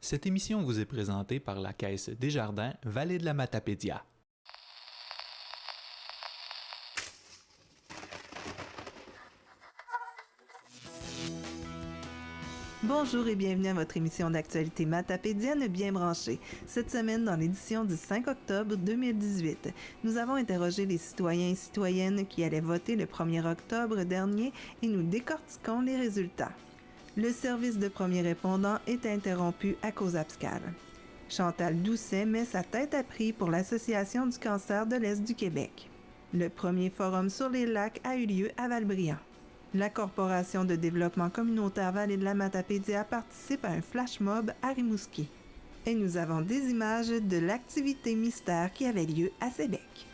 Cette émission vous est présentée par la Caisse Desjardins Vallée de la Matapédia. Bonjour et bienvenue à votre émission d'actualité matapédienne bien branchée. Cette semaine, dans l'édition du 5 octobre 2018, nous avons interrogé les citoyens et citoyennes qui allaient voter le 1er octobre dernier et nous décortiquons les résultats. Le service de premier répondant est interrompu à cause abscale. Chantal Doucet met sa tête à prix pour l'Association du cancer de l'Est du Québec. Le premier forum sur les lacs a eu lieu à Valbriand. La Corporation de développement communautaire Vallée de la Matapédia participe à un flash mob à Rimouski. Et nous avons des images de l'activité mystère qui avait lieu à Sébec.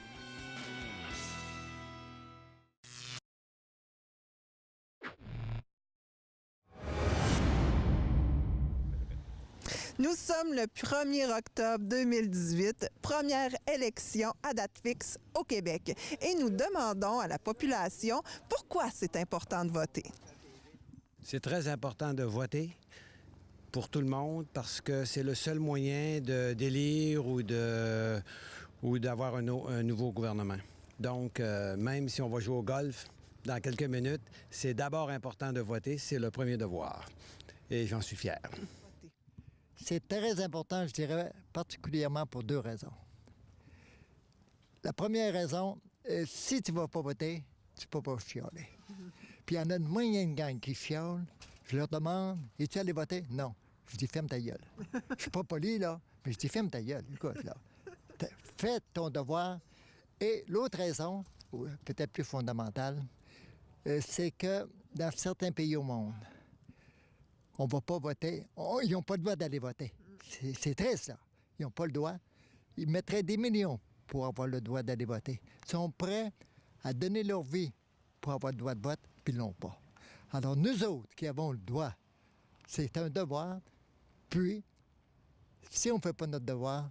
Nous sommes le 1er octobre 2018, première élection à date fixe au Québec. Et nous demandons à la population pourquoi c'est important de voter. C'est très important de voter pour tout le monde parce que c'est le seul moyen d'élire ou d'avoir un nouveau gouvernement. Donc, même si on va jouer au golf dans quelques minutes, c'est d'abord important de voter, c'est le premier devoir. Et j'en suis fier. C'est très important, je dirais, particulièrement pour deux raisons. La première raison, si tu ne vas pas voter, tu ne peux pas chialer. Puis il y en a une moyenne gang qui chiale. Je leur demande, es-tu allé voter? Non. Je dis, ferme ta gueule. Je ne suis pas poli, là, mais je dis, ferme ta gueule. Écoute, là, fais ton devoir. Et l'autre raison, peut-être plus fondamentale, c'est que dans certains pays au monde, on ne va pas voter. Ils n'ont pas le droit d'aller voter. C'est triste, là. Ils n'ont pas le droit. Ils mettraient des millions pour avoir le droit d'aller voter. Ils sont prêts à donner leur vie pour avoir le droit de vote, puis ils ne l'ont pas. Alors, nous autres qui avons le droit, c'est un devoir. Puis, si on ne fait pas notre devoir,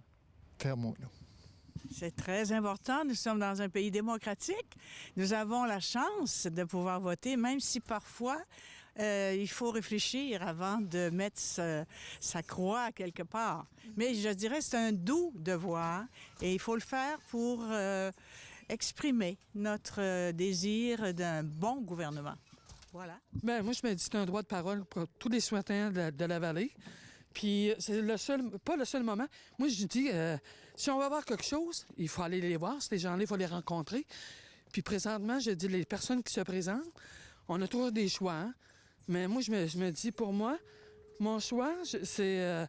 fermons-nous. C'est très important. Nous sommes dans un pays démocratique. Nous avons la chance de pouvoir voter, même si parfois, il faut réfléchir avant de mettre sa croix quelque part. Mais je dirais que c'est un doux devoir et il faut le faire pour exprimer notre désir d'un bon gouvernement. Voilà. Bien, moi, je me dis que c'est un droit de parole pour tous les citoyens de la vallée. Puis c'est pas le seul moment. Moi, je dis, si on va voir quelque chose, il faut aller les voir. Ces gens-là, il faut les rencontrer. Puis présentement, je dis, les personnes qui se présentent, on a toujours des choix. Hein? Mais moi, je me dis, pour moi, mon choix, c'est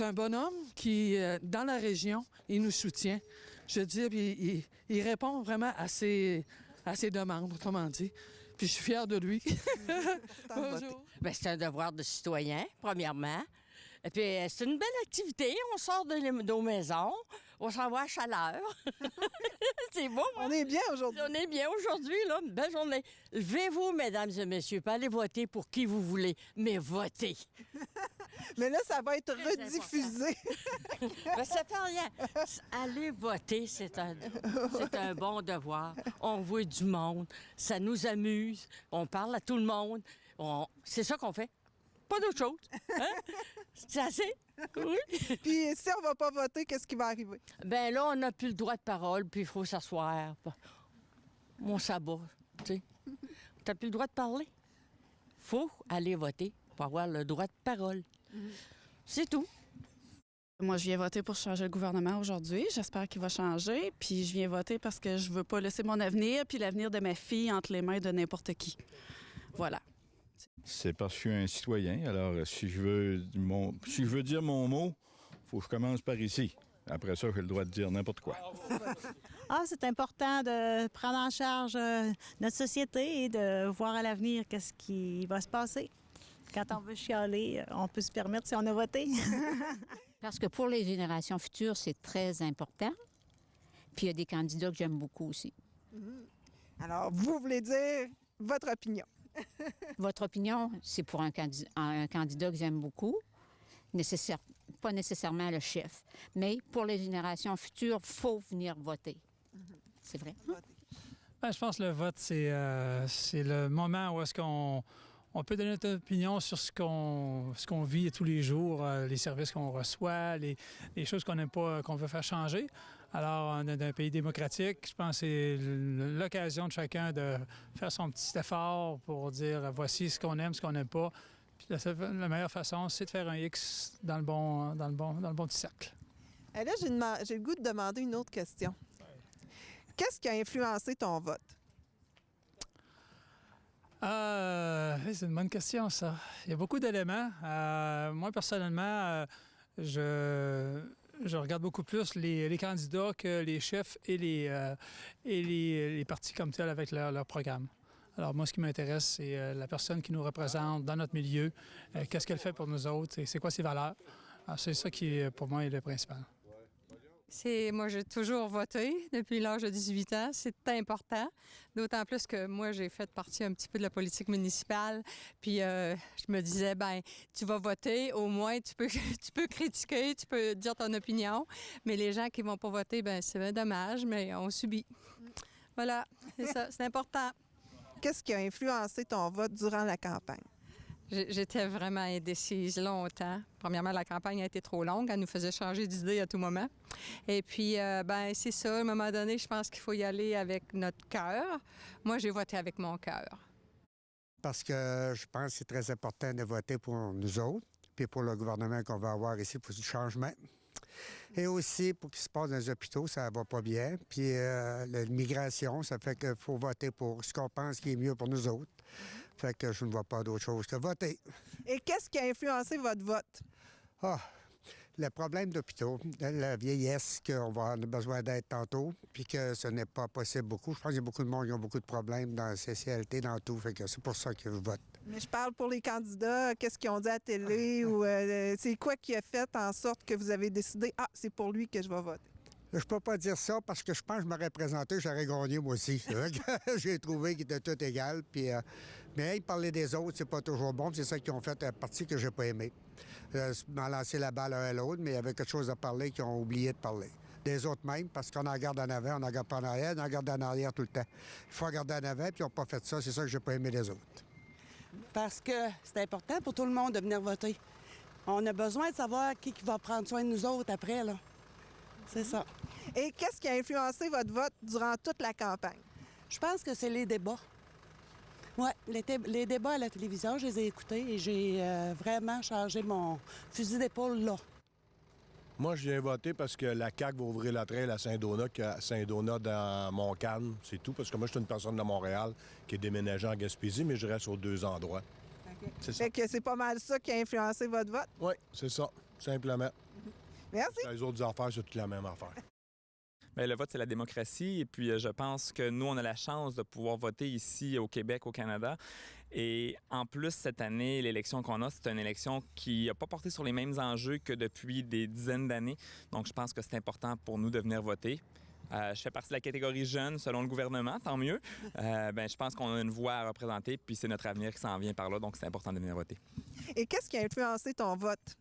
un bonhomme qui, dans la région, il nous soutient. Je veux dire, il répond vraiment à ses demandes, autrement dit. Puis je suis fière de lui. Bonjour. Bien, c'est un devoir de citoyen, premièrement. Et puis, c'est une belle activité. On sort de nos maisons, on s'en va à chaleur. C'est beau, hein? On est bien aujourd'hui. On est bien aujourd'hui, là. Une belle journée. Levez-vous, mesdames et messieurs, pas allez voter pour qui vous voulez, mais votez. Mais là, ça va être Très rediffusé. Ben, ça fait rien. Aller voter, c'est un bon devoir. On voit du monde, ça nous amuse, on parle à tout le monde. C'est ça qu'on fait. Pas d'autre chose. Hein? C'est assez? Oui. Puis si on ne va pas voter, qu'est-ce qui va arriver? Ben là, on n'a plus le droit de parole, puis il faut s'asseoir. Mon sabbat, tu sais. T'as plus le droit de parler. Faut aller voter pour avoir le droit de parole. C'est tout. Moi, je viens voter pour changer le gouvernement aujourd'hui. J'espère qu'il va changer. Puis je viens voter parce que je veux pas laisser mon avenir puis l'avenir de ma fille entre les mains de n'importe qui. Voilà. C'est parce que je suis un citoyen. Alors, si je veux dire mon mot, il faut que je commence par ici. Après ça, j'ai le droit de dire n'importe quoi. C'est important de prendre en charge notre société et de voir à l'avenir qu'est-ce qui va se passer. Quand on veut chialer, on peut se permettre si on a voté. Parce que pour les générations futures, c'est très important. Puis il y a des candidats que j'aime beaucoup aussi. Alors, vous voulez dire votre opinion? Votre opinion, c'est pour un candidat que j'aime beaucoup. Pas nécessairement le chef. Mais pour les générations futures, il faut venir voter. C'est vrai? Ben, je pense que le vote, c'est le moment où est-ce qu'on On peut donner notre opinion sur ce qu'on vit tous les jours, les services qu'on reçoit, les choses qu'on n'aime pas, qu'on veut faire changer. Alors, dans un pays démocratique, je pense que c'est l'occasion de chacun de faire son petit effort pour dire voici ce qu'on aime, ce qu'on n'aime pas. Puis la meilleure façon, c'est de faire un X dans le bon petit cercle. Et là, j'ai le goût de demander une autre question. Qu'est-ce qui a influencé ton vote? C'est une bonne question, ça. Il y a beaucoup d'éléments. Moi, personnellement, je regarde beaucoup plus les candidats que les chefs et les partis comme tels avec leur programme. Alors, moi, ce qui m'intéresse, c'est la personne qui nous représente dans notre milieu, qu'est-ce qu'elle fait pour nous autres et c'est quoi ses valeurs. Alors, c'est ça qui, pour moi, est le principal. Moi, j'ai toujours voté depuis l'âge de 18 ans. C'est important, d'autant plus que moi, j'ai fait partie un petit peu de la politique municipale. Puis je me disais, ben, tu vas voter, au moins, tu peux critiquer, tu peux dire ton opinion. Mais les gens qui vont pas voter, ben, c'est bien dommage, mais on subit. Voilà, c'est ça, c'est important. Qu'est-ce qui a influencé ton vote durant la campagne? J'étais vraiment indécise longtemps. Premièrement, la campagne a été trop longue. Elle nous faisait changer d'idée à tout moment. Et puis, ben c'est ça. À un moment donné, je pense qu'il faut y aller avec notre cœur. Moi, j'ai voté avec mon cœur. Parce que je pense que c'est très important de voter pour nous autres, puis pour le gouvernement qu'on va avoir ici pour du changement. Et aussi, pour ce qui se passe dans les hôpitaux, ça va pas bien. Puis l'immigration, ça fait qu'il faut voter pour ce qu'on pense qui est mieux pour nous autres. Fait que je ne vois pas d'autre chose que voter. Et qu'est-ce qui a influencé votre vote? Le problème d'hôpitaux, la vieillesse, qu'on va avoir besoin d'aide tantôt, puis que ce n'est pas possible beaucoup. Je pense qu'il y a beaucoup de monde qui ont beaucoup de problèmes dans la CCLT, dans tout. Fait que c'est pour ça que je vote. Mais je parle pour les candidats. Qu'est-ce qu'ils ont dit à la télé? Ou c'est quoi qui a fait en sorte que vous avez décidé, c'est pour lui que je vais voter? Je peux pas dire ça parce que je pense que je m'aurais présenté, j'aurais gagné moi aussi. J'ai trouvé qu'il était tout égal. Puis, mais parler des autres, c'est pas toujours bon. C'est ça qu'ils ont fait, la partie que j'ai pas aimée. M'ont lancé la balle un à l'autre, mais il y avait quelque chose à parler qu'ils ont oublié de parler. Des autres même, parce qu'on en regarde en avant, on en regarde pas en arrière, on en regarde en arrière tout le temps. Il faut regarder en avant, puis ils n'ont pas fait ça. C'est ça que j'ai pas aimé des autres. Parce que c'est important pour tout le monde de venir voter. On a besoin de savoir qui va prendre soin de nous autres après, là. C'est ça. Et qu'est-ce qui a influencé votre vote durant toute la campagne? Je pense que c'est les débats. Oui, les débats à la télévision, je les ai écoutés et j'ai vraiment changé mon fusil d'épaule là. Moi, je viens voter parce que la CAQ va ouvrir la traîne à Saint-Donat dans Montcalm, c'est tout. Parce que moi, je suis une personne de Montréal qui est déménagée en Gaspésie, mais je reste aux deux endroits. Okay. C'est ça. Fait que c'est pas mal ça qui a influencé votre vote? Oui, c'est ça, simplement. Merci. Les autres affaires, c'est toute la même affaire. Bien, le vote, c'est la démocratie. Et puis, je pense que nous, on a la chance de pouvoir voter ici au Québec, au Canada. Et en plus, cette année, l'élection qu'on a, c'est une élection qui n'a pas porté sur les mêmes enjeux que depuis des dizaines d'années. Donc, je pense que c'est important pour nous de venir voter. Je fais partie de la catégorie jeune, selon le gouvernement, tant mieux. Je pense qu'on a une voix à représenter, puis c'est notre avenir qui s'en vient par là. Donc, c'est important de venir voter. Et qu'est-ce qui a influencé ton vote?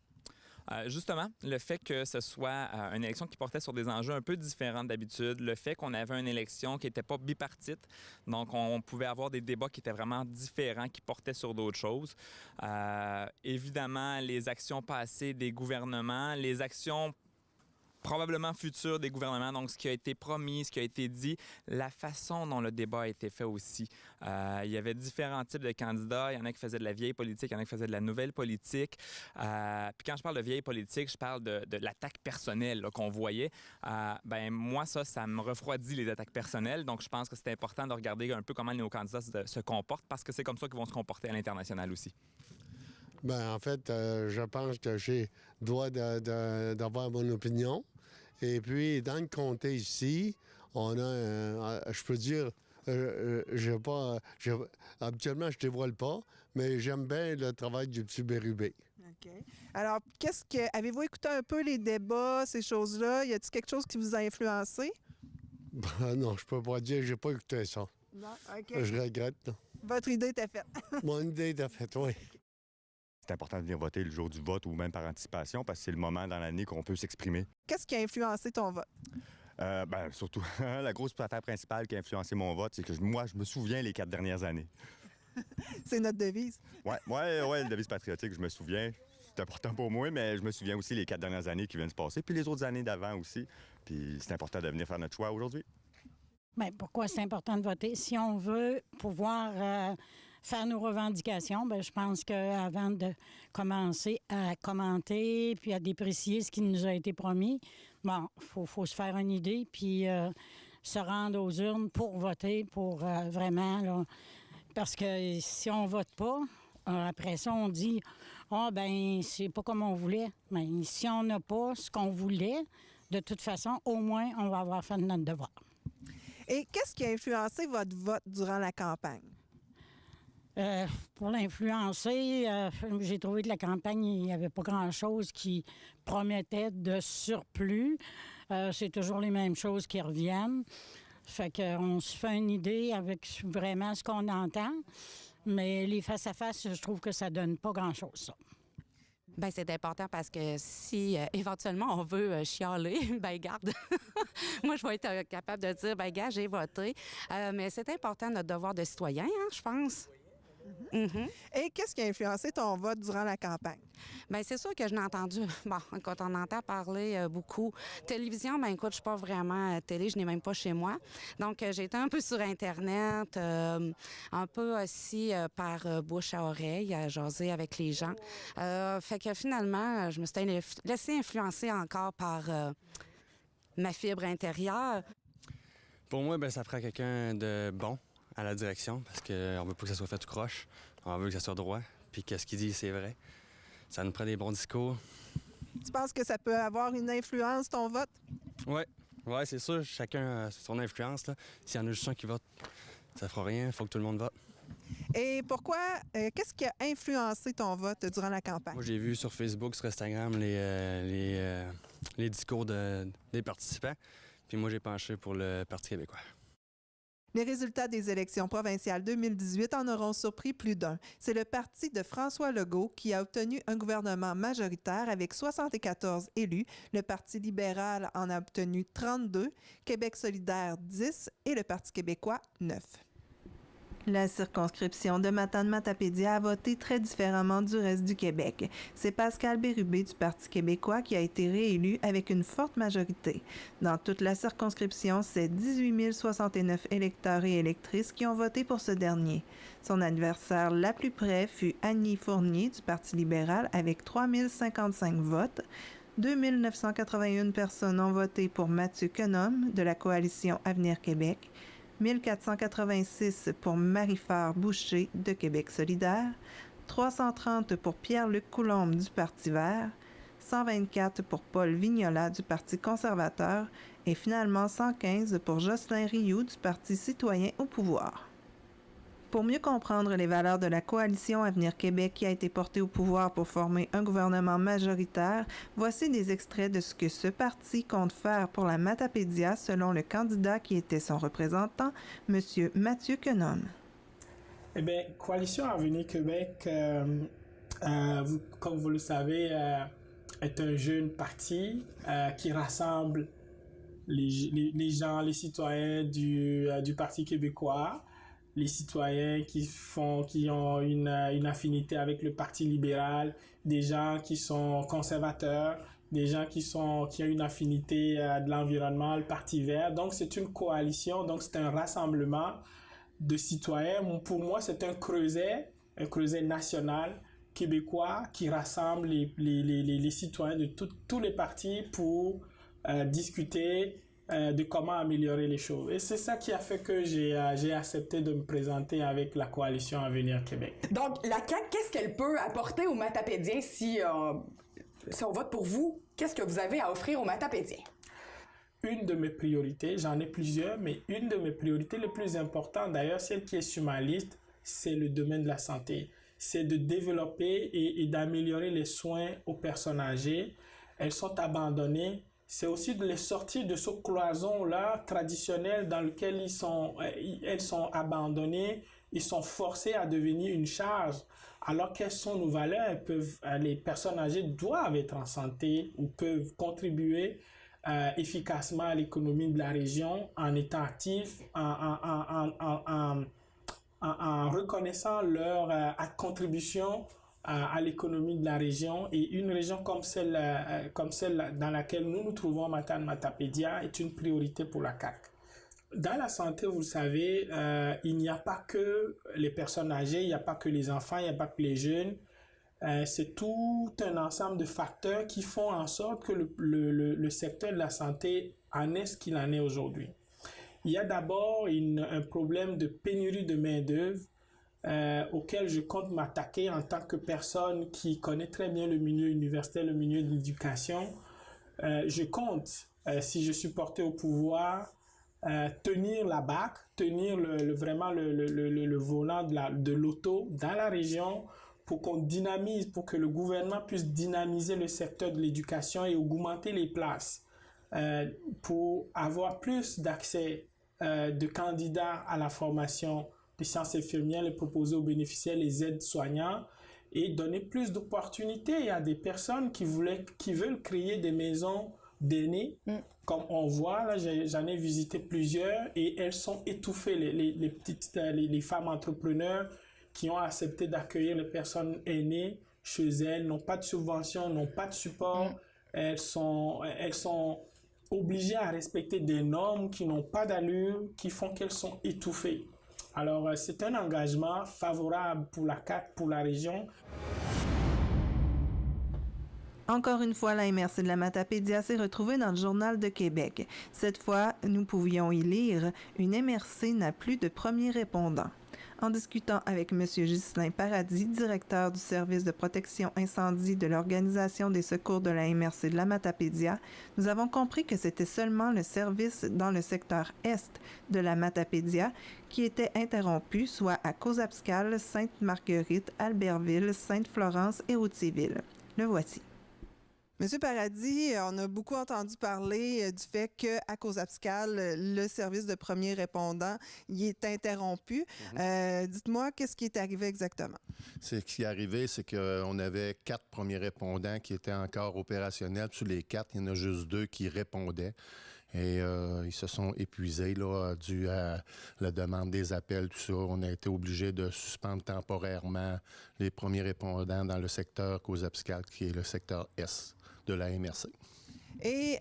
Justement, le fait que ce soit une élection qui portait sur des enjeux un peu différents d'habitude, le fait qu'on avait une élection qui n'était pas bipartite, donc on pouvait avoir des débats qui étaient vraiment différents, qui portaient sur d'autres choses. Évidemment, les actions passées des gouvernements, les actions probablement futures des gouvernements, donc ce qui a été promis, ce qui a été dit, la façon dont le débat a été fait aussi. Il y avait différents types de candidats. Il y en a qui faisaient de la vieille politique, il y en a qui faisaient de la nouvelle politique. Puis quand je parle de vieille politique, je parle de l'attaque personnelle là, qu'on voyait. Moi, ça me refroidit les attaques personnelles. Donc, je pense que c'est important de regarder un peu comment nos candidats se comportent parce que c'est comme ça qu'ils vont se comporter à l'international aussi. En fait, je pense que j'ai le droit d'avoir mon opinion. Et puis, dans le comté ici, on a, je peux dire, habituellement, je ne dévoile pas, mais j'aime bien le travail du petit Bérubé. OK. Alors, avez-vous écouté un peu les débats, ces choses-là? Y a-t-il quelque chose qui vous a influencé? Non, je peux pas dire, j'ai pas écouté ça. Non, OK. Je regrette. Non. Votre idée était faite. Mon idée était faite, oui. C'est important de venir voter le jour du vote ou même par anticipation parce que c'est le moment dans l'année qu'on peut s'exprimer. Qu'est-ce qui a influencé ton vote? Surtout, la grosse affaire principale qui a influencé mon vote, c'est que moi, je me souviens les 4 dernières années. C'est notre devise. Oui, la devise patriotique, je me souviens. C'est important pour moi, mais je me souviens aussi les 4 dernières années qui viennent se passer, puis les autres années d'avant aussi. Puis c'est important de venir faire notre choix aujourd'hui. Bien, pourquoi c'est important de voter? Si on veut pouvoir faire nos revendications, bien, je pense qu'avant de commencer à commenter puis à déprécier ce qui nous a été promis, bon, faut se faire une idée puis se rendre aux urnes pour voter, pour vraiment, là, parce que si on vote pas, après ça, on dit « Ah, ben c'est pas comme on voulait. » Mais si on n'a pas ce qu'on voulait, de toute façon, au moins, on va avoir fait notre devoir. Et qu'est-ce qui a influencé votre vote durant la campagne? Pour l'influencer, j'ai trouvé que la campagne, il n'y avait pas grand-chose qui promettait de surplus. C'est toujours les mêmes choses qui reviennent. Fait qu'on se fait une idée avec vraiment ce qu'on entend. Mais les face-à-face, je trouve que ça donne pas grand-chose, ça. Bien, c'est important parce que si éventuellement on veut chialer, bien, garde. Moi, je vais être capable de dire, bien, gars, j'ai voté. Mais c'est important notre devoir de citoyen, hein, je pense. Mm-hmm. Et qu'est-ce qui a influencé ton vote durant la campagne? Bien, c'est sûr que je l'ai entendu. Bon, quand on entend parler beaucoup. Télévision, bien, écoute, je suis pas vraiment télé, je n'ai même pas chez moi. Donc, j'ai été un peu sur Internet, un peu aussi par bouche à oreille, à jaser avec les gens. Fait que finalement, je me suis laissée influencer encore par ma fibre intérieure. Pour moi, bien, ça prend quelqu'un de bon à la direction, parce qu'on veut pas que ça soit fait tout croche. On veut que ça soit droit, puis que ce qu'il dit, c'est vrai. Ça nous prend des bons discours. Tu penses que ça peut avoir une influence, ton vote? Oui, c'est sûr. Chacun a son influence, là. S'il y en a juste un qui vote, ça fera rien. Il faut que tout le monde vote. Et pourquoi, qu'est-ce qui a influencé ton vote durant la campagne? Moi, j'ai vu sur Facebook, sur Instagram, les discours des participants. Puis moi, j'ai penché pour le Parti québécois. Les résultats des élections provinciales 2018 en auront surpris plus d'un. C'est le parti de François Legault qui a obtenu un gouvernement majoritaire avec 74 élus. Le Parti libéral en a obtenu 32, Québec solidaire 10 et le Parti québécois 9. La circonscription de Matane-Matapédia a voté très différemment du reste du Québec. C'est Pascal Bérubé du Parti québécois qui a été réélu avec une forte majorité. Dans toute la circonscription, c'est 18 069 électeurs et électrices qui ont voté pour ce dernier. Son adversaire la plus près fut Annie Fournier du Parti libéral avec 3 055 votes. 2 981 personnes ont voté pour Mathieu Quenhomme de la coalition Avenir Québec. 1486 pour Marie-Phare Boucher de Québec solidaire, 330 pour Pierre-Luc Coulombe du Parti vert, 124 pour Paul Vignola du Parti conservateur et finalement 115 pour Jocelyn Rioux du Parti citoyen au pouvoir. Pour mieux comprendre les valeurs de la coalition Avenir Québec qui a été portée au pouvoir pour former un gouvernement majoritaire, voici des extraits de ce que ce parti compte faire pour la Matapédia selon le candidat qui était son représentant, M. Mathieu Quenhomme. Eh bien, Coalition Avenir Québec, comme vous le savez, est un jeune parti qui rassemble les gens, les citoyens du Parti québécois, les citoyens qui ont une affinité avec le Parti libéral, des gens qui sont conservateurs, des gens qui ont une affinité de l'environnement, le Parti vert. Donc, c'est une coalition, donc c'est un rassemblement de citoyens. Pour moi, c'est un creuset national québécois qui rassemble les citoyens de tous les partis pour discuter de comment améliorer les choses. Et c'est ça qui a fait que j'ai accepté de me présenter avec la coalition Avenir Québec. Donc, la CAQ, qu'est-ce qu'elle peut apporter aux Matapédiens si on vote pour vous? Qu'est-ce que vous avez à offrir aux Matapédiens? Une de mes priorités, j'en ai plusieurs, mais une de mes priorités les plus importantes, d'ailleurs, celle qui est sur ma liste, c'est le domaine de la santé. C'est de développer et d'améliorer les soins aux personnes âgées. Elles sont abandonnées. C'est aussi de les sortir de ce cloison-là traditionnel dans lequel elles sont abandonnées, ils sont forcés à devenir une charge. Alors quelles sont nos valeurs? Les personnes âgées doivent être en santé ou peuvent contribuer efficacement à l'économie de la région en étant actifs, en en reconnaissant leur contribution à l'économie de la région. Et une région comme celle dans laquelle nous nous trouvons, Matapédia, est une priorité pour la CAQ. Dans la santé, vous le savez, il n'y a pas que les personnes âgées, il n'y a pas que les enfants, il n'y a pas que les jeunes. C'est tout un ensemble de facteurs qui font en sorte que le secteur de la santé en est ce qu'il en est aujourd'hui. Il y a d'abord un problème de pénurie de main-d'œuvre auquel je compte m'attaquer en tant que personne qui connaît très bien le milieu universitaire, le milieu de l'éducation. Je compte, si je suis porté au pouvoir, tenir la BAC, tenir vraiment le volant de l'auto dans la région pour qu'on dynamise, pour que le gouvernement puisse dynamiser le secteur de l'éducation et augmenter les places pour avoir plus d'accès de candidats à la formation des sciences infirmières, les proposer aux bénéficiaires, les aides-soignants et donner plus d'opportunités à des personnes qui veulent créer des maisons d'aînés. Comme on voit, là, j'en ai visité plusieurs et elles sont étouffées, les femmes entrepreneurs qui ont accepté d'accueillir les personnes aînées chez elles, n'ont pas de subvention, n'ont pas de support. Elles sont obligées à respecter des normes qui n'ont pas d'allure, qui font qu'elles sont étouffées. Alors, c'est un engagement favorable pour la CAQ, pour la région. Encore une fois, la MRC de la Matapédia s'est retrouvée dans le Journal de Québec. Cette fois, nous pouvions y lire « Une MRC n'a plus de premier répondant ». En discutant avec M. Ghislain Paradis, directeur du service de protection incendie de l'Organisation des secours de la MRC de la Matapédia, nous avons compris que c'était seulement le service dans le secteur est de la Matapédia qui était interrompu, soit à Causapscal, Sainte-Marguerite, Albertville, Sainte-Florence et Routierville. Le voici. Monsieur Paradis, on a beaucoup entendu parler du fait qu'à Causapscal, le service de premier répondant il est interrompu. Dites-moi, qu'est-ce qui est arrivé exactement? Ce qui est arrivé, c'est qu'on avait 4 premiers répondants qui étaient encore opérationnels. Sur les 4, il y en a juste 2 qui répondaient. Et ils se sont épuisés là, dû à la demande des appels, tout ça. On a été obligé de suspendre temporairement les premiers répondants dans le secteur Causapscal, qui est le secteur S de la MRC. Et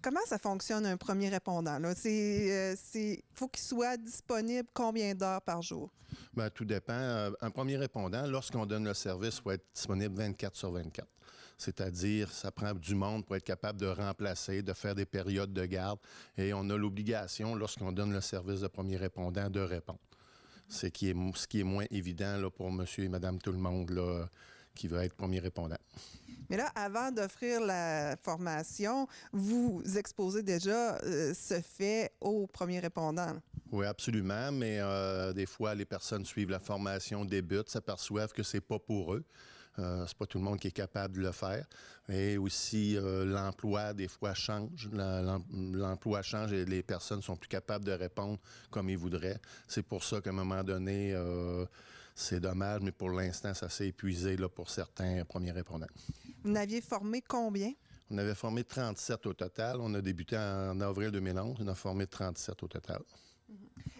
comment ça fonctionne un premier répondant? Faut qu'il soit disponible combien d'heures par jour? Bien, tout dépend. Un premier répondant, lorsqu'on donne le service, va être disponible 24 sur 24. C'est-à-dire, ça prend du monde pour être capable de remplacer, de faire des périodes de garde. Et on a l'obligation, lorsqu'on donne le service de premier répondant, de répondre. Ce qui est moins évident là, pour monsieur et madame tout le monde là, qui veut être premier répondant. Mais là, avant d'offrir la formation, vous exposez déjà ce fait aux premiers répondants. Oui, absolument, mais des fois, les personnes suivent la formation, débutent, s'aperçoivent que c'est pas pour eux. C'est pas tout le monde qui est capable de le faire. Et aussi, l'emploi, des fois, change. L'emploi change et les personnes sont plus capables de répondre comme ils voudraient. C'est pour ça qu'à un moment donné, c'est dommage, mais pour l'instant, ça s'est épuisé là, pour certains premiers répondants. Vous n'aviez formé combien? On avait formé 37 au total. On a débuté en avril 2011. On a formé 37 au total.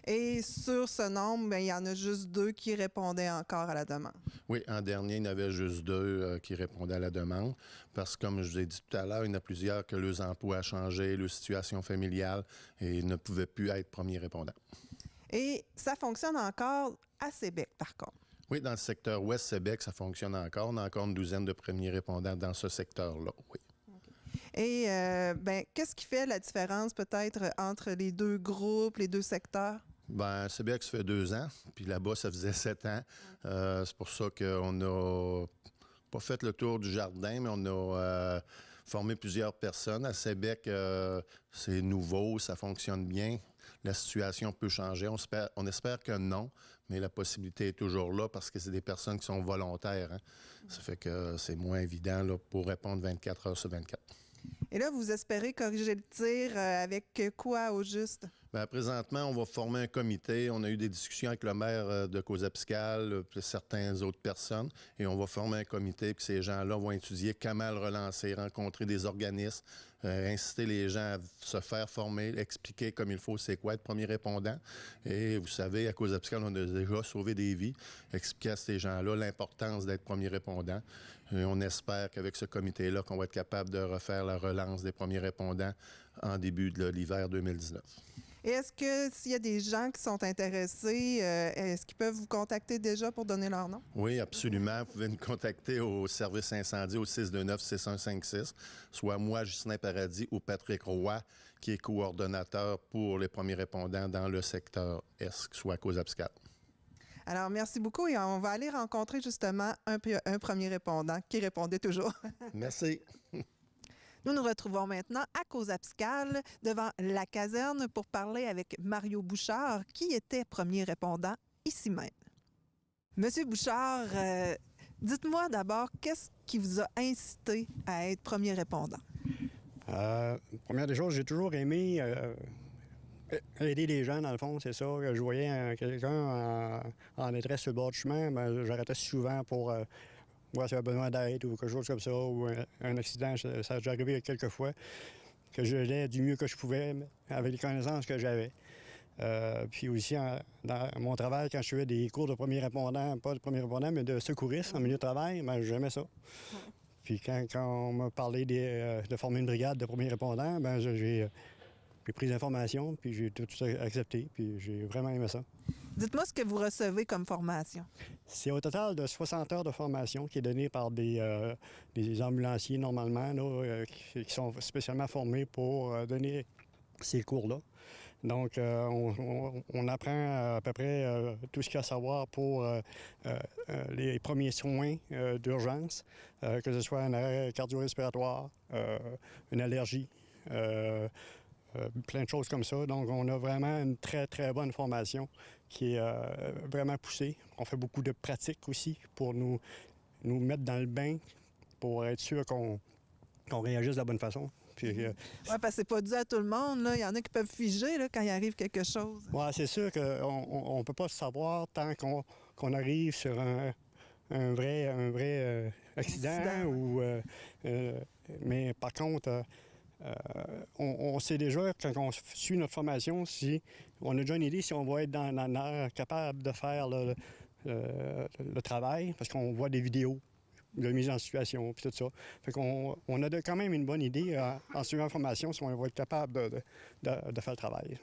Et sur ce nombre, bien, il y en a juste 2 qui répondaient encore à la demande. Oui, en dernier, il y en avait juste 2 qui répondaient à la demande. Parce que, comme je vous ai dit tout à l'heure, il y en a plusieurs que leurs emplois a changé, leur situation familiale, et ils ne pouvaient plus être premiers répondants. Et ça fonctionne encore à Sébec, par contre. Oui, dans le secteur ouest Sébec, ça fonctionne encore. On a encore une douzaine de premiers répondants dans ce secteur-là, oui. Et qu'est-ce qui fait la différence peut-être entre les 2 groupes, les 2 secteurs? Bien, Sébec, ça fait 2 ans, puis là-bas, ça faisait 7 ans. C'est pour ça qu'on n'a pas fait le tour du jardin, mais on a formé plusieurs personnes. À Sébec, c'est nouveau, ça fonctionne bien. La situation peut changer. On espère que non, mais la possibilité est toujours là parce que c'est des personnes qui sont volontaires. Hein. Ça fait que c'est moins évident là, pour répondre 24 heures sur 24. Et là, vous espérez corriger le tir avec quoi au juste? Bien, présentement, on va former un comité. On a eu des discussions avec le maire de Causa-Piscale, puis certaines autres personnes, et on va former un comité, puis ces gens-là vont étudier comment le relancer, rencontrer des organismes, inciter les gens à se faire former, expliquer comme il faut c'est quoi être premier répondant. Et vous savez, à Causa-Piscale, on a déjà sauvé des vies. Expliquer à ces gens-là l'importance d'être premier répondant. Et on espère qu'avec ce comité-là, qu'on va être capable de refaire la relance des premiers répondants en début de l'hiver 2019. Et est-ce que s'il y a des gens qui sont intéressés, est-ce qu'ils peuvent vous contacter déjà pour donner leur nom? Oui, absolument. Vous pouvez nous contacter au service incendie au 629-6156, soit moi, Ghislain Paradis, ou Patrick Roy, qui est coordonnateur pour les premiers répondants dans le secteur Est, soit à Causa-Piscale. Alors, merci beaucoup et on va aller rencontrer justement un premier répondant qui répondait toujours. Merci. Nous nous retrouvons maintenant à Causa-Piscale, devant la caserne, pour parler avec Mario Bouchard, qui était premier répondant ici même. Monsieur Bouchard, dites-moi d'abord, qu'est-ce qui vous a incité à être premier répondant? Première des choses, j'ai toujours aimé aider les gens, dans le fond, c'est ça. Je voyais quelqu'un en détresse sur le bord du chemin, ben, j'arrêtais souvent pour voir s'il avait besoin d'aide ou quelque chose comme ça, ou un accident. Ça a déjà arrivé quelques fois que je l'aidais du mieux que je pouvais avec les connaissances que j'avais. Puis aussi, dans mon travail, quand je faisais des cours de premier répondant, pas de premier répondant, mais de secouriste en milieu de travail, ben, j'aimais ça. Puis quand on m'a parlé de former une brigade de premiers répondants, ben, j'ai pris des informations, puis j'ai tout accepté, puis j'ai vraiment aimé ça. Dites-moi ce que vous recevez comme formation. C'est au total de 60 heures de formation qui est donnée par des ambulanciers, normalement, là, qui sont spécialement formés pour donner ces cours-là. Donc, on apprend à peu près tout ce qu'il y a à savoir pour les premiers soins d'urgence, que ce soit un arrêt cardio-respiratoire, une allergie, plein de choses comme ça. Donc, on a vraiment une très, très bonne formation qui est vraiment poussée. On fait beaucoup de pratiques aussi pour nous mettre dans le bain pour être sûr qu'on réagisse de la bonne façon. Oui, parce que c'est pas dû à tout le monde. Là. Il y en a qui peuvent figer là, quand il arrive quelque chose. Oui, c'est sûr qu'on ne peut pas savoir tant qu'on arrive sur un vrai accident. Mais par contre, on sait déjà, quand on suit notre formation, si on a déjà une idée si on va être capable de faire le travail, parce qu'on voit des vidéos de mise en situation, puis tout ça. Fait qu'on a quand même une bonne idée en suivant la formation si on va être capable de faire le travail.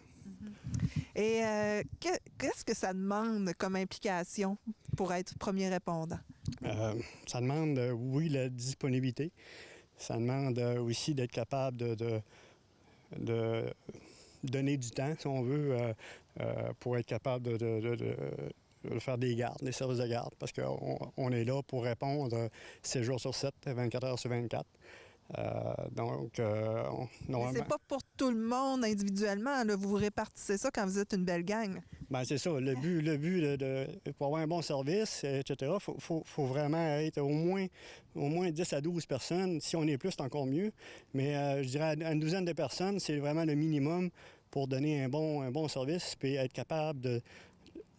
Et qu'est-ce que ça demande comme implication pour être premier répondant? Ça demande, oui, la disponibilité. Ça demande aussi d'être capable de donner du temps, si on veut, pour être capable de faire des gardes, des services de garde, parce qu'on est là pour répondre 7 jours sur 7, 24 heures sur 24. Mais c'est pas pour tout le monde individuellement. Là. Vous vous répartissez ça quand vous êtes une belle gang. Bien, c'est ça. Le but pour avoir un bon service, etc., il faut vraiment être au moins 10 à 12 personnes. Si on est plus, c'est encore mieux. Mais je dirais une douzaine de personnes, c'est vraiment le minimum pour donner un bon service et être capable de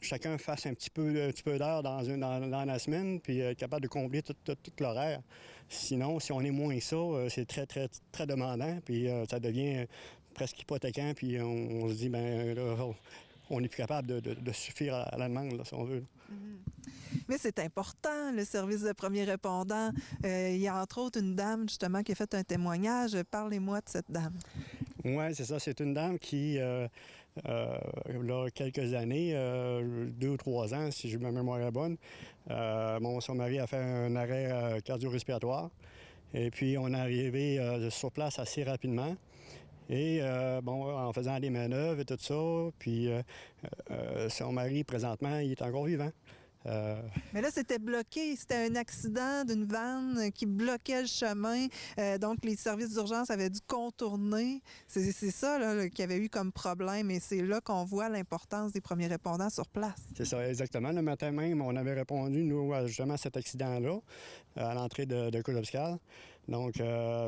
chacun fasse un petit peu d'heures dans la semaine, puis être capable de combler tout l'horaire. Sinon, si on est moins que ça, c'est très, très, très demandant, puis ça devient presque hypothéquant, puis on se dit, bien, là, on n'est plus capable de suffire à la demande, là, si on veut. Mais c'est important, le service de premier répondant. Il y a entre autres une dame, justement, qui a fait un témoignage. Parlez-moi de cette dame. Oui, c'est ça. C'est une dame qui, là, quelques années, 2 ou 3 ans, si ma mémoire est bonne, son mari a fait un arrêt cardio-respiratoire. Et puis, on est arrivé sur place assez rapidement. Et en faisant des manœuvres et tout ça, puis son mari, présentement, il est encore vivant. Mais là, c'était bloqué. C'était un accident d'une vanne qui bloquait le chemin. Donc, les services d'urgence avaient dû contourner. C'est ça là, qu'il y avait eu comme problème. Et c'est là qu'on voit l'importance des premiers répondants sur place. C'est ça, exactement. Le matin même, on avait répondu, nous, justement à cet accident-là, à l'entrée de Causa-Piscale. Donc,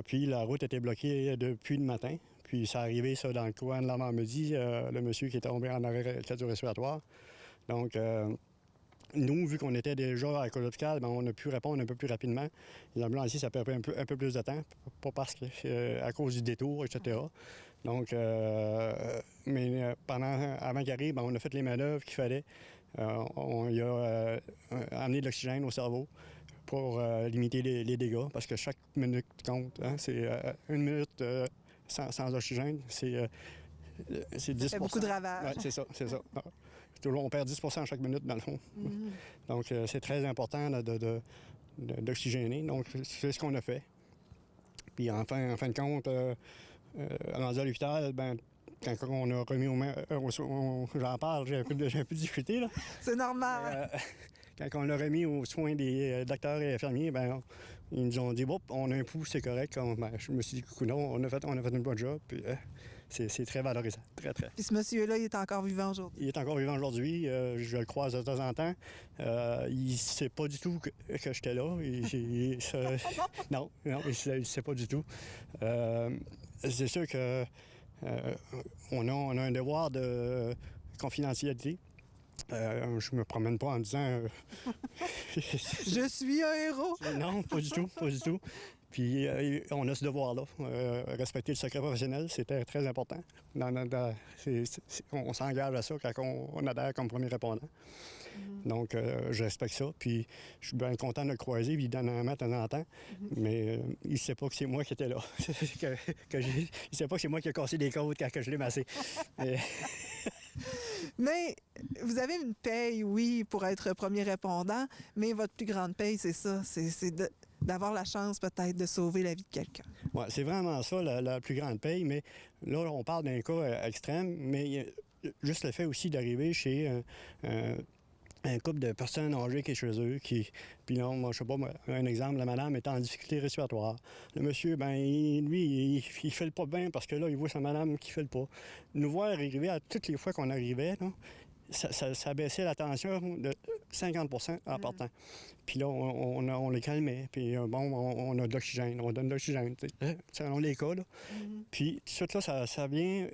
puis la route était bloquée depuis le matin. Puis ça arrivé, ça, dans le coin de l'avant-midi, le monsieur qui est tombé en arrêt cardio-respiratoire. Donc, nous, vu qu'on était déjà à l'école hôpital, ben, on a pu répondre un peu plus rapidement. Les ambulanciers, ça peut prendre un peu plus de temps, pas parce que à cause du détour, etc. Donc, avant qu'il arrive, ben, on a fait les manœuvres qu'il fallait. On y a amené de l'oxygène au cerveau pour limiter les dégâts, parce que chaque minute compte. Hein? C'est 1 minute sans oxygène, c'est 10 Ça fait beaucoup de ravages. Ouais, c'est ça. On perd 10 à chaque minute, dans le fond. Donc, c'est très important d'oxygéner. Donc, c'est ce qu'on a fait. Puis, en fin de compte, rendu à l'hôpital, ben, quand on a remis aux mains... j'en parle, j'ai un peu de difficulté, là. C'est normal. Quand on l'a remis aux soins des docteurs et infirmiers, ben, ils nous ont dit, bon, on a un pouls, c'est correct. Je me suis dit, non, on a fait une bonne job. Puis, c'est très valorisant, très. Puis ce monsieur-là, il est encore vivant aujourd'hui? Il est encore vivant aujourd'hui. Je le croise de temps en temps. Il ne sait pas du tout que j'étais là. Non, il ne sait pas du tout. C'est sûr que on a un devoir de confidentialité. Je me promène pas en disant... Je suis un héros! Non, pas du tout. Puis on a ce devoir-là. Respecter le secret professionnel, c'était très important. On s'engage à ça quand on adhère comme premier répondant. Donc, je respecte ça. Puis je suis bien content de le croiser. Puis il donne un main de temps en temps. Mais il ne sait pas que c'est moi qui étais là. Il ne sait pas que c'est moi qui ai cassé des côtes quand je l'ai massé. Mais vous avez une paye, oui, pour être premier répondant, mais votre plus grande paye, c'est ça. C'est d'avoir la chance peut-être de sauver la vie de quelqu'un. Oui, c'est vraiment ça, la plus grande paye. Mais là, on parle d'un cas extrême, mais juste le fait aussi d'arriver chez un couple de personnes âgées qui est chez eux, puis non, moi, je sais pas, un exemple, la madame est en difficulté respiratoire. Le monsieur, ben lui, il fait le pas bien parce que là, il voit sa madame qui fait le pas. Nous voir arriver à toutes les fois qu'on arrivait, là, ça baissait la tension de 50 en partant. Puis là, on les calmait. Puis on a de l'oxygène, on donne de l'oxygène, selon les cas. Là. Puis tout ça, ça vient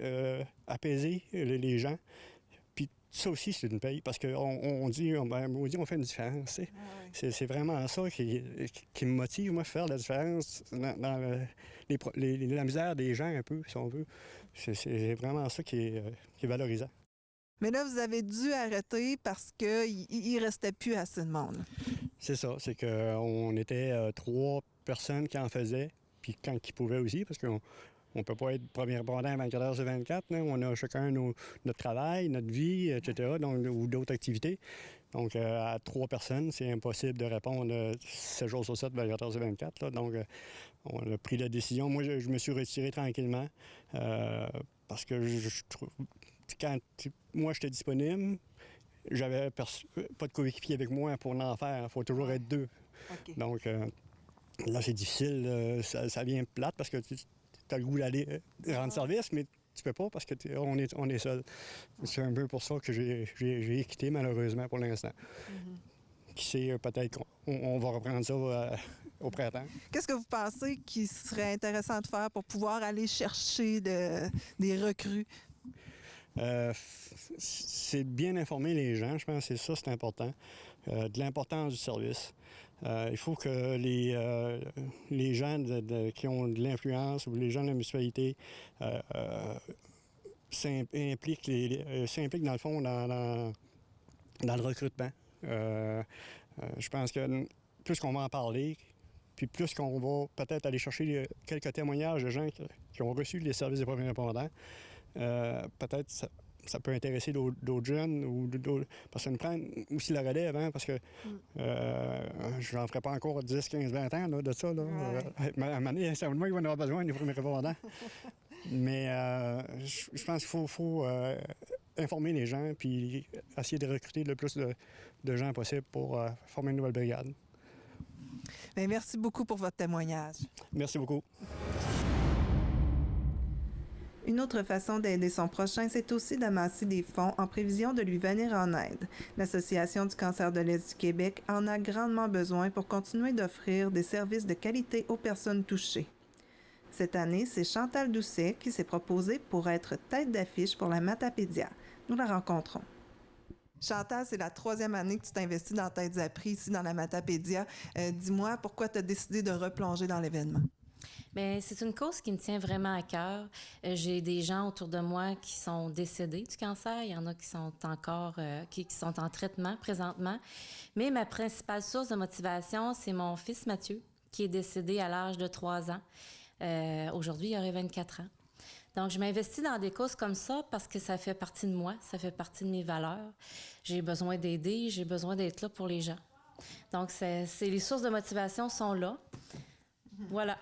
apaiser les gens. Puis ça aussi, c'est une paye, parce qu'on dit, on fait une différence. C'est vraiment ça qui me motive, moi, à faire la différence dans la misère des gens, un peu, si on veut. C'est vraiment ça qui est valorisant. Mais là, vous avez dû arrêter parce qu'il ne restait plus assez de monde. C'est ça, c'est qu'on était 3 personnes qui en faisaient, puis quand ils pouvaient aussi, parce qu'on ne peut pas être premier répondant 24 heures sur 24. Là. On a chacun notre travail, notre vie, etc., ou d'autres activités. Donc, à 3 personnes, c'est impossible de répondre 7 jours sur 7, 24 heures sur 24. Là. Donc, on a pris la décision. Moi, je me suis retiré tranquillement parce que je trouve... Quand moi, j'étais disponible, j'avais pas de coéquipier avec moi pour en faire. Il faut toujours être 2. Okay. Donc, là, c'est difficile. Ça vient plate parce que tu as le goût d'aller rendre service, mais tu peux pas parce qu'on est seul. C'est un peu pour ça que j'ai quitté, malheureusement, pour l'instant. Qui sait, peut-être qu'on va reprendre ça au printemps. Qu'est-ce que vous pensez qui serait intéressant de faire pour pouvoir aller chercher des recrues? C'est bien informer les gens, je pense que c'est important, de l'importance du service. Il faut que les gens qui ont de l'influence ou les gens de la municipalité s'impliquent dans le fond dans le recrutement. Je pense que plus qu'on va en parler, puis plus qu'on va peut-être aller chercher quelques témoignages de gens qui ont reçu les services des premiers répondants, peut-être ça peut intéresser d'autres jeunes ou d'autres, parce que ça nous prend aussi la relève, hein, parce que je n'en ferai pas encore 10, 15, 20 ans là, de ça. Là. Ouais. À un moment donné, c'est moi qui va en avoir besoin des premiers répondants. Mais je pense qu'il faut informer les gens puis essayer de recruter le plus de gens possible pour former une nouvelle brigade. Bien, merci beaucoup pour votre témoignage. Merci beaucoup. Une autre façon d'aider son prochain, c'est aussi d'amasser des fonds en prévision de lui venir en aide. L'Association du cancer de l'Est du Québec en a grandement besoin pour continuer d'offrir des services de qualité aux personnes touchées. Cette année, c'est Chantal Doucet qui s'est proposée pour être tête d'affiche pour la Matapédia. Nous la rencontrons. Chantal, c'est la 3e année que tu t'investis dans Têtes appris ici dans la Matapédia. Dis-moi, pourquoi tu as décidé de replonger dans l'événement? Bien, c'est une cause qui me tient vraiment à cœur. J'ai des gens autour de moi qui sont décédés du cancer. Il y en a qui sont encore qui sont en traitement présentement. Mais ma principale source de motivation, c'est mon fils Mathieu, qui est décédé à l'âge de 3 ans. Aujourd'hui, il aurait 24 ans. Donc, je m'investis dans des causes comme ça parce que ça fait partie de moi, ça fait partie de mes valeurs. J'ai besoin d'aider, j'ai besoin d'être là pour les gens. Donc, les sources de motivation sont là. Voilà.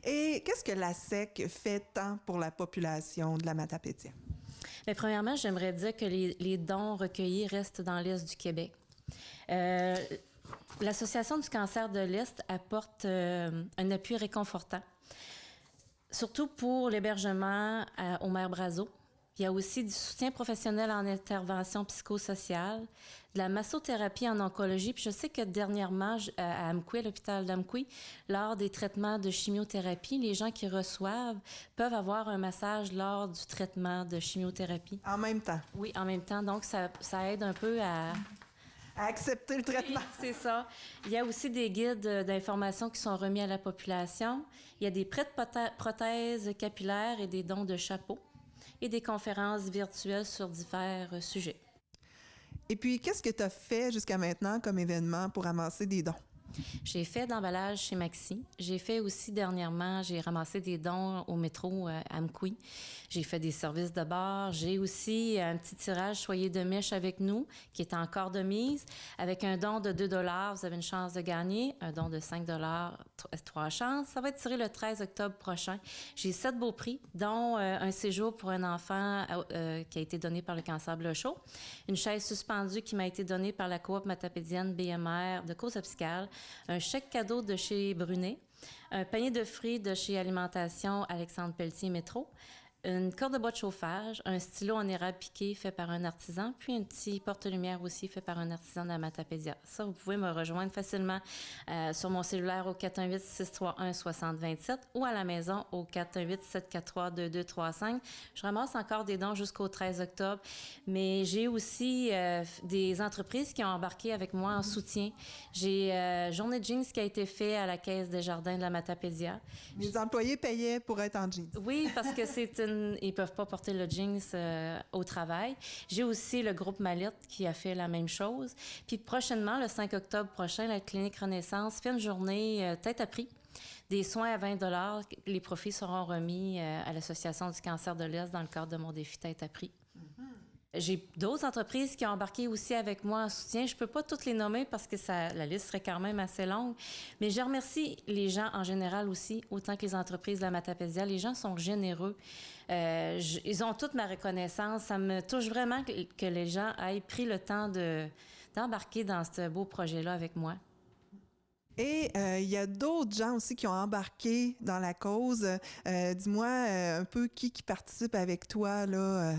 Et qu'est-ce que la SEC fait tant pour la population de la Matapédia? Bien, premièrement, j'aimerais dire que les dons recueillis restent dans l'Est du Québec. L'Association du cancer de l'Est apporte un appui réconfortant, surtout pour l'hébergement au maire Brazeau. Il y a aussi du soutien professionnel en intervention psychosociale, de la massothérapie en oncologie. Puis je sais que dernièrement, à Amqui, à l'hôpital d'Amqui, lors des traitements de chimiothérapie, les gens qui reçoivent peuvent avoir un massage lors du traitement de chimiothérapie. En même temps? Oui, en même temps. Donc, ça aide un peu à accepter le traitement. Oui, c'est ça. Il y a aussi des guides d'information qui sont remis à la population. Il y a des prêts de prothèses capillaires et des dons de chapeaux et des conférences virtuelles sur divers sujets. Et puis, qu'est-ce que tu as fait jusqu'à maintenant comme événement pour amasser des dons? J'ai fait de l'emballage chez Maxi. J'ai fait aussi dernièrement, j'ai ramassé des dons au métro à Amqui. J'ai fait des services de bar. J'ai aussi un petit tirage Soyez de mèche avec nous, qui est encore de mise. Avec un don de 2 $, vous avez une chance de gagner. Un don de 5 $, 3 chances. Ça va être tiré le 13 octobre prochain. J'ai 7 beaux prix, dont un séjour pour un enfant qui a été donné par le Cancer Bleu Chaud, une chaise suspendue qui m'a été donnée par la coop matapédienne BMR de Cause-Obscale, un chèque cadeau de chez Brunet, un panier de fruits de chez Alimentation Alexandre Pelletier Métro, une corde de bois de chauffage, un stylo en érable piqué fait par un artisan, puis un petit porte-lumière aussi fait par un artisan de la Matapédia. Ça, vous pouvez me rejoindre facilement sur mon cellulaire au 418-631-6027 ou à la maison au 418-743-2235. Je ramasse encore des dons jusqu'au 13 octobre, mais j'ai aussi des entreprises qui ont embarqué avec moi en soutien. J'ai Journée de jeans qui a été fait à la Caisse des Jardins de la Matapédia. Les employés payaient pour être en jeans. Oui, parce que ils peuvent pas porter le jeans au travail. J'ai aussi le groupe Mallette qui a fait la même chose. Puis prochainement, le 5 octobre prochain, la Clinique Renaissance fait une journée tête à prix. Des soins à 20 $. Les profits seront remis à l'Association du cancer de l'Est dans le cadre de mon défi tête à prix. J'ai d'autres entreprises qui ont embarqué aussi avec moi en soutien. Je ne peux pas toutes les nommer parce que la liste serait quand même assez longue. Mais je remercie les gens en général aussi, autant que les entreprises de la Matapédia. Les gens sont généreux. Ils ont toute ma reconnaissance. Ça me touche vraiment que les gens aient pris le temps d'embarquer dans ce beau projet-là avec moi. Et il y a d'autres gens aussi qui ont embarqué dans la cause. Dis-moi un peu qui participe avec toi, là.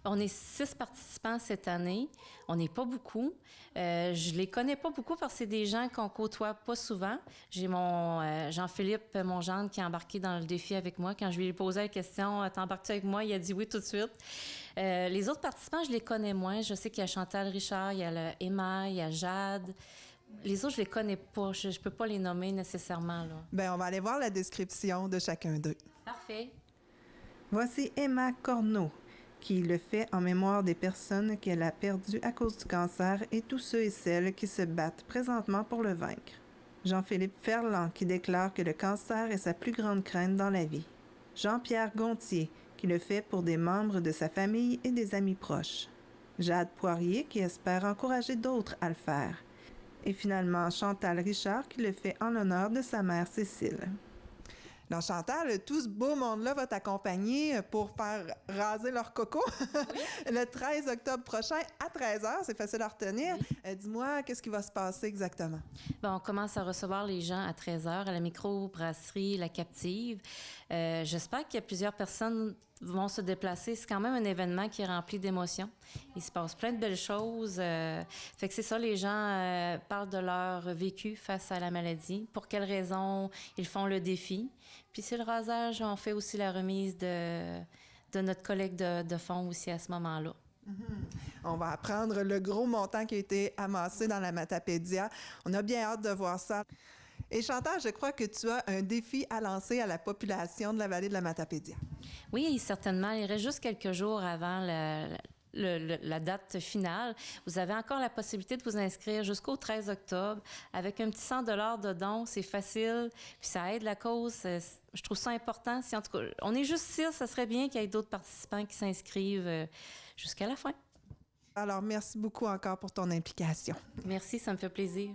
On est 6 participants cette année. On n'est pas beaucoup. Je les connais pas beaucoup parce que c'est des gens qu'on côtoie pas souvent. J'ai mon Jean-Philippe Mongeant qui a embarqué dans le défi avec moi. Quand je lui ai posé la question « T'embarques-tu avec moi? » Il a dit oui tout de suite. Les autres participants, je les connais moins. Je sais qu'il y a Chantal Richard, il y a Emma, il y a Jade. Les autres, je les connais pas. Je peux pas les nommer nécessairement, là. Bien, on va aller voir la description de chacun d'eux. Parfait. Voici Emma Corneau, qui le fait en mémoire des personnes qu'elle a perdues à cause du cancer et tous ceux et celles qui se battent présentement pour le vaincre. Jean-Philippe Ferland, qui déclare que le cancer est sa plus grande crainte dans la vie. Jean-Pierre Gontier, qui le fait pour des membres de sa famille et des amis proches. Jade Poirier, qui espère encourager d'autres à le faire. Et finalement, Chantal Richard, qui le fait en l'honneur de sa mère Cécile. Alors Chantal, tout ce beau monde-là va t'accompagner pour faire raser leur coco le 13 octobre prochain à 13h. C'est facile à retenir. Dis-moi, qu'est-ce qui va se passer exactement? Bon, on commence à recevoir les gens à 13h à la microbrasserie La Captive. J'espère qu'il y a plusieurs personnes vont se déplacer. C'est quand même un événement qui est rempli d'émotions. Il se passe plein de belles choses. Fait que c'est ça, les gens parlent de leur vécu face à la maladie, pour quelles raisons ils font le défi. Puis c'est le rasage, on fait aussi la remise de notre collecte de fonds aussi à ce moment-là. On va apprendre le gros montant qui a été amassé dans la Matapédia. On a bien hâte de voir ça. Et Chantal, je crois que tu as un défi à lancer à la population de la vallée de la Matapédia. Oui, certainement. Il reste juste quelques jours avant la date finale. Vous avez encore la possibilité de vous inscrire jusqu'au 13 octobre avec un petit 100 $ de don. C'est facile, puis ça aide la cause. Je trouve ça important. Si en tout cas, on est juste 6, ça serait bien qu'il y ait d'autres participants qui s'inscrivent jusqu'à la fin. Alors, merci beaucoup encore pour ton implication. Merci, ça me fait plaisir.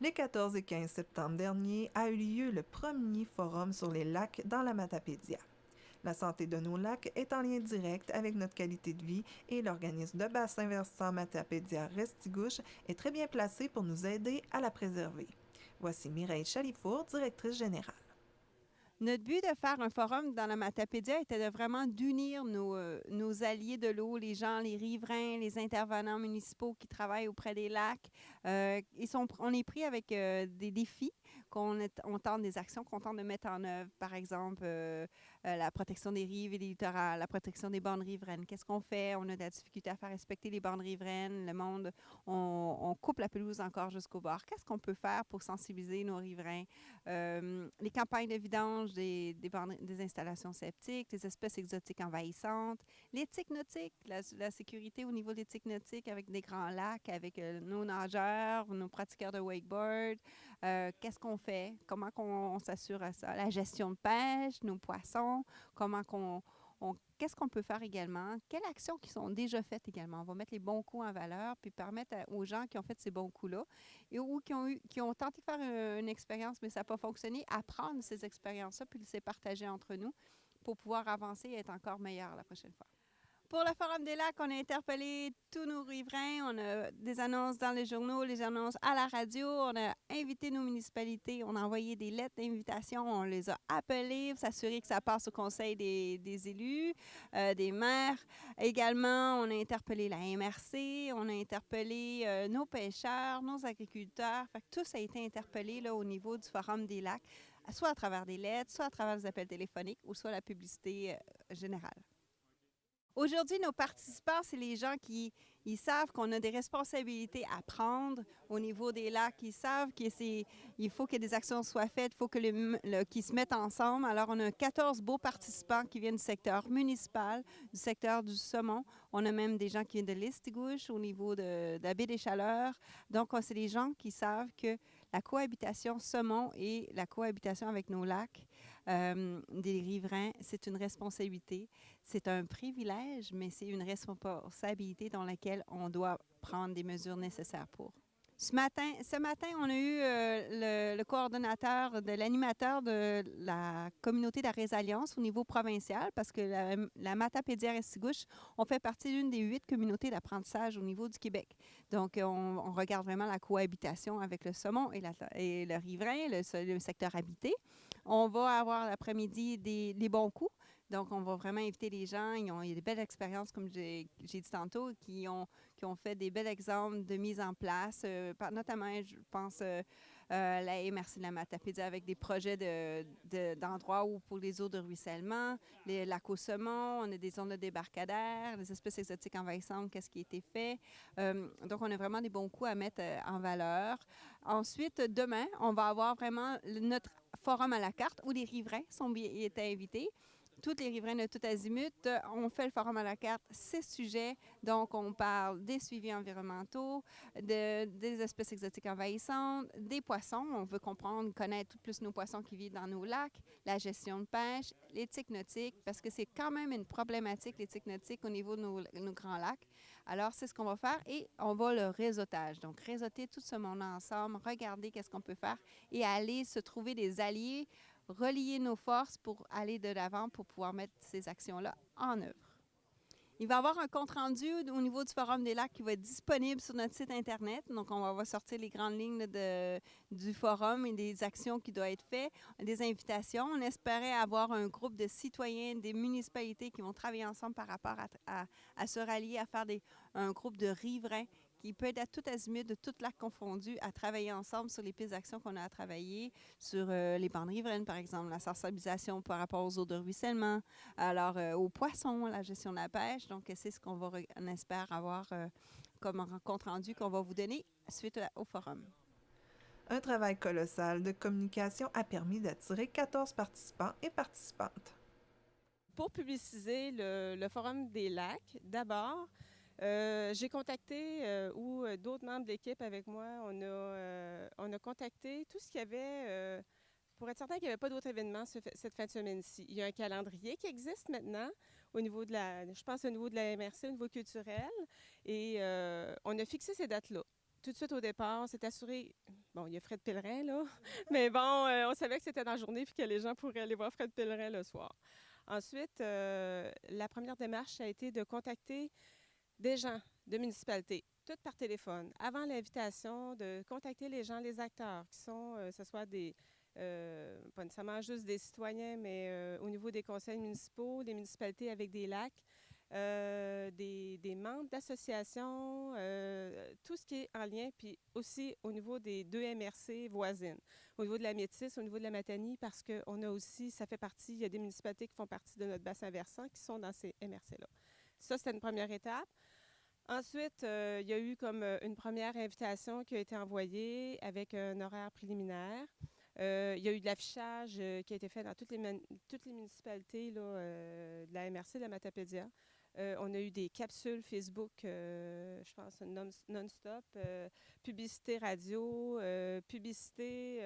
Les 14 et 15 septembre dernier a eu lieu le premier forum sur les lacs dans la Matapédia. La santé de nos lacs est en lien direct avec notre qualité de vie et l'organisme de bassin versant Matapédia Restigouche est très bien placé pour nous aider à la préserver. Voici Mireille Chalifour, directrice générale. Notre but de faire un forum dans la Matapédia était de vraiment d'unir nos alliés de l'eau, les gens, les riverains, les intervenants municipaux qui travaillent auprès des lacs. On est pris avec des défis on tente des actions qu'on tente de mettre en œuvre, par exemple la protection des rives et des littorales, la protection des bornes riveraines. Qu'est-ce qu'on fait? On a de la difficulté à faire respecter les bornes riveraines. Le monde, on coupe la pelouse encore jusqu'au bord. Qu'est-ce qu'on peut faire pour sensibiliser nos riverains? Les campagnes de vidange des installations septiques, les espèces exotiques envahissantes, l'éthique nautique, la sécurité au niveau de l'éthique nautique avec des grands lacs, avec nos nageurs, nos pratiqueurs de wakeboard. Qu'est-ce qu'on fait? Comment on s'assure à ça? La gestion de pêche, nos poissons, qu'est-ce qu'on peut faire également? Quelles actions qui sont déjà faites également? On va mettre les bons coups en valeur puis permettre aux gens qui ont fait ces bons coups-là ou qui ont tenté de faire une expérience, mais ça n'a pas fonctionné, apprendre ces expériences-là puis les partager entre nous pour pouvoir avancer et être encore meilleurs la prochaine fois. Pour le Forum des lacs, on a interpellé tous nos riverains. On a des annonces dans les journaux, les annonces à la radio. On a invité nos municipalités. On a envoyé des lettres d'invitation. On les a appelés pour s'assurer que ça passe au conseil des élus, des maires. Également, on a interpellé la MRC. On a interpellé nos pêcheurs, nos agriculteurs. Fait que tous a été interpellé là, au niveau du Forum des lacs, soit à travers des lettres, soit à travers des appels téléphoniques ou soit la publicité générale. Aujourd'hui, nos participants, c'est les gens qui savent qu'on a des responsabilités à prendre au niveau des lacs. Ils savent qu'il faut que des actions soient faites, il faut qu'ils se mettent ensemble. Alors, on a 14 beaux participants qui viennent du secteur municipal, du secteur du saumon. On a même des gens qui viennent de l'Estigouche, au niveau de la baie des Chaleurs. Donc, c'est des gens qui savent que la cohabitation saumon et la cohabitation avec nos lacs, des riverains, c'est une responsabilité. C'est un privilège, mais c'est une responsabilité dans laquelle on doit prendre des mesures nécessaires pour. Ce matin, on a eu le coordonnateur, l'animateur de la communauté de la résilience au niveau provincial, parce que la Matapédia Restigouche, on fait partie d'une des 8 communautés d'apprentissage au niveau du Québec. Donc, on regarde vraiment la cohabitation avec le saumon et le riverain, le secteur habité. On va avoir l'après-midi des bons coups. Donc, on va vraiment inviter les gens. Il y a des belles expériences, comme j'ai dit tantôt, qui ont fait des bels exemples de mise en place. Notamment, je pense, la MRC de la Matapédia avec des projets d'endroits pour les eaux de ruissellement, les lacs au saumon, on a des zones de débarcadère, les espèces exotiques envahissantes, qu'est-ce qui a été fait. Donc, on a vraiment des bons coups à mettre en valeur. Ensuite, demain, on va avoir vraiment notre forum à la carte où les riverains étaient invités. Tous les riverains de tout azimut, on fait le forum à la carte, 6 sujets. Donc, on parle des suivis environnementaux, des espèces exotiques envahissantes, des poissons. On veut connaître plus nos poissons qui vivent dans nos lacs, la gestion de pêche, l'éthique nautique, parce que c'est quand même une problématique, l'éthique nautique, au niveau de nos grands lacs. Alors, c'est ce qu'on va faire et on va le réseautage. Donc, réseauter tout ce monde ensemble, regarder qu'est-ce qu'on peut faire et aller se trouver des alliés, relier nos forces pour aller de l'avant pour pouvoir mettre ces actions-là en œuvre. Il va y avoir un compte-rendu au niveau du Forum des lacs qui va être disponible sur notre site Internet. Donc, on va sortir les grandes lignes du forum et des actions qui doivent être faites, des invitations. On espérait avoir un groupe de citoyens des municipalités qui vont travailler ensemble par rapport à se rallier, à faire un groupe de riverains qui peut être à tout azimut, de toute lac confondu, à travailler ensemble sur les pistes d'action qu'on a à travailler, sur les bandes riveraines, par exemple, la sensibilisation par rapport aux eaux de ruissellement, alors aux poissons, la gestion de la pêche. Donc, c'est ce on espère avoir comme compte rendu qu'on va vous donner suite au forum. Un travail colossal de communication a permis d'attirer 14 participants et participantes. Pour publiciser le Forum des lacs, d'abord, j'ai contacté, ou d'autres membres de l'équipe avec moi, on a contacté tout ce qu'il y avait pour être certain qu'il n'y avait pas d'autres événements cette fin de semaine-ci. Il y a un calendrier qui existe maintenant au niveau au niveau de la MRC, au niveau culturel, et on a fixé ces dates-là. Tout de suite au départ, on s'est assuré, bon, il y a Fred Pellerin, là, mais bon, on savait que c'était dans la journée puis que les gens pourraient aller voir Fred Pellerin le soir. Ensuite, la première démarche a été de contacter des gens de municipalités, toutes par téléphone, avant l'invitation, de contacter les gens, les acteurs, qui sont, que ce soit pas nécessairement juste des citoyens, mais au niveau des conseils municipaux, des municipalités avec des lacs, des membres d'associations, tout ce qui est en lien, puis aussi au niveau des 2 MRC voisines, au niveau de la Métis, au niveau de la Matanie, parce qu'on a aussi, ça fait partie, il y a des municipalités qui font partie de notre bassin versant qui sont dans ces MRC-là. Ça, c'était une première étape. Ensuite, il y a eu comme une première invitation qui a été envoyée avec un horaire préliminaire. Il y a eu de l'affichage qui a été fait dans toutes les municipalités là, de la MRC, de la Matapédia. On a eu des capsules Facebook, je pense, non-stop, publicité radio, publicité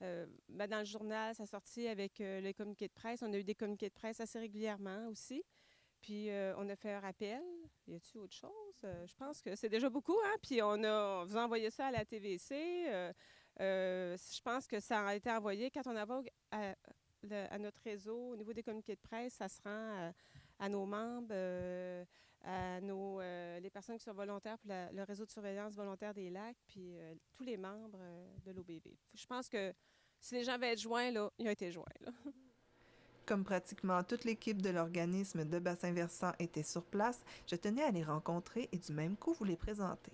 dans le journal, ça sortit avec les communiqués de presse. On a eu des communiqués de presse assez régulièrement aussi. Puis on a fait un rappel. Y a-t-il autre chose? Je pense que c'est déjà beaucoup, hein? Puis on vous a envoyé ça à la TVC. Je pense que ça a été envoyé quand on va à notre réseau, au niveau des communiqués de presse, ça se rend à nos membres, à les personnes qui sont volontaires pour le réseau de surveillance volontaire des lacs, puis tous les membres de l'OBV. Je pense que si les gens avaient été joints, là, ils ont été joints. Là. Comme pratiquement toute l'équipe de l'organisme de bassin versant était sur place, je tenais à les rencontrer et du même coup vous les présenter.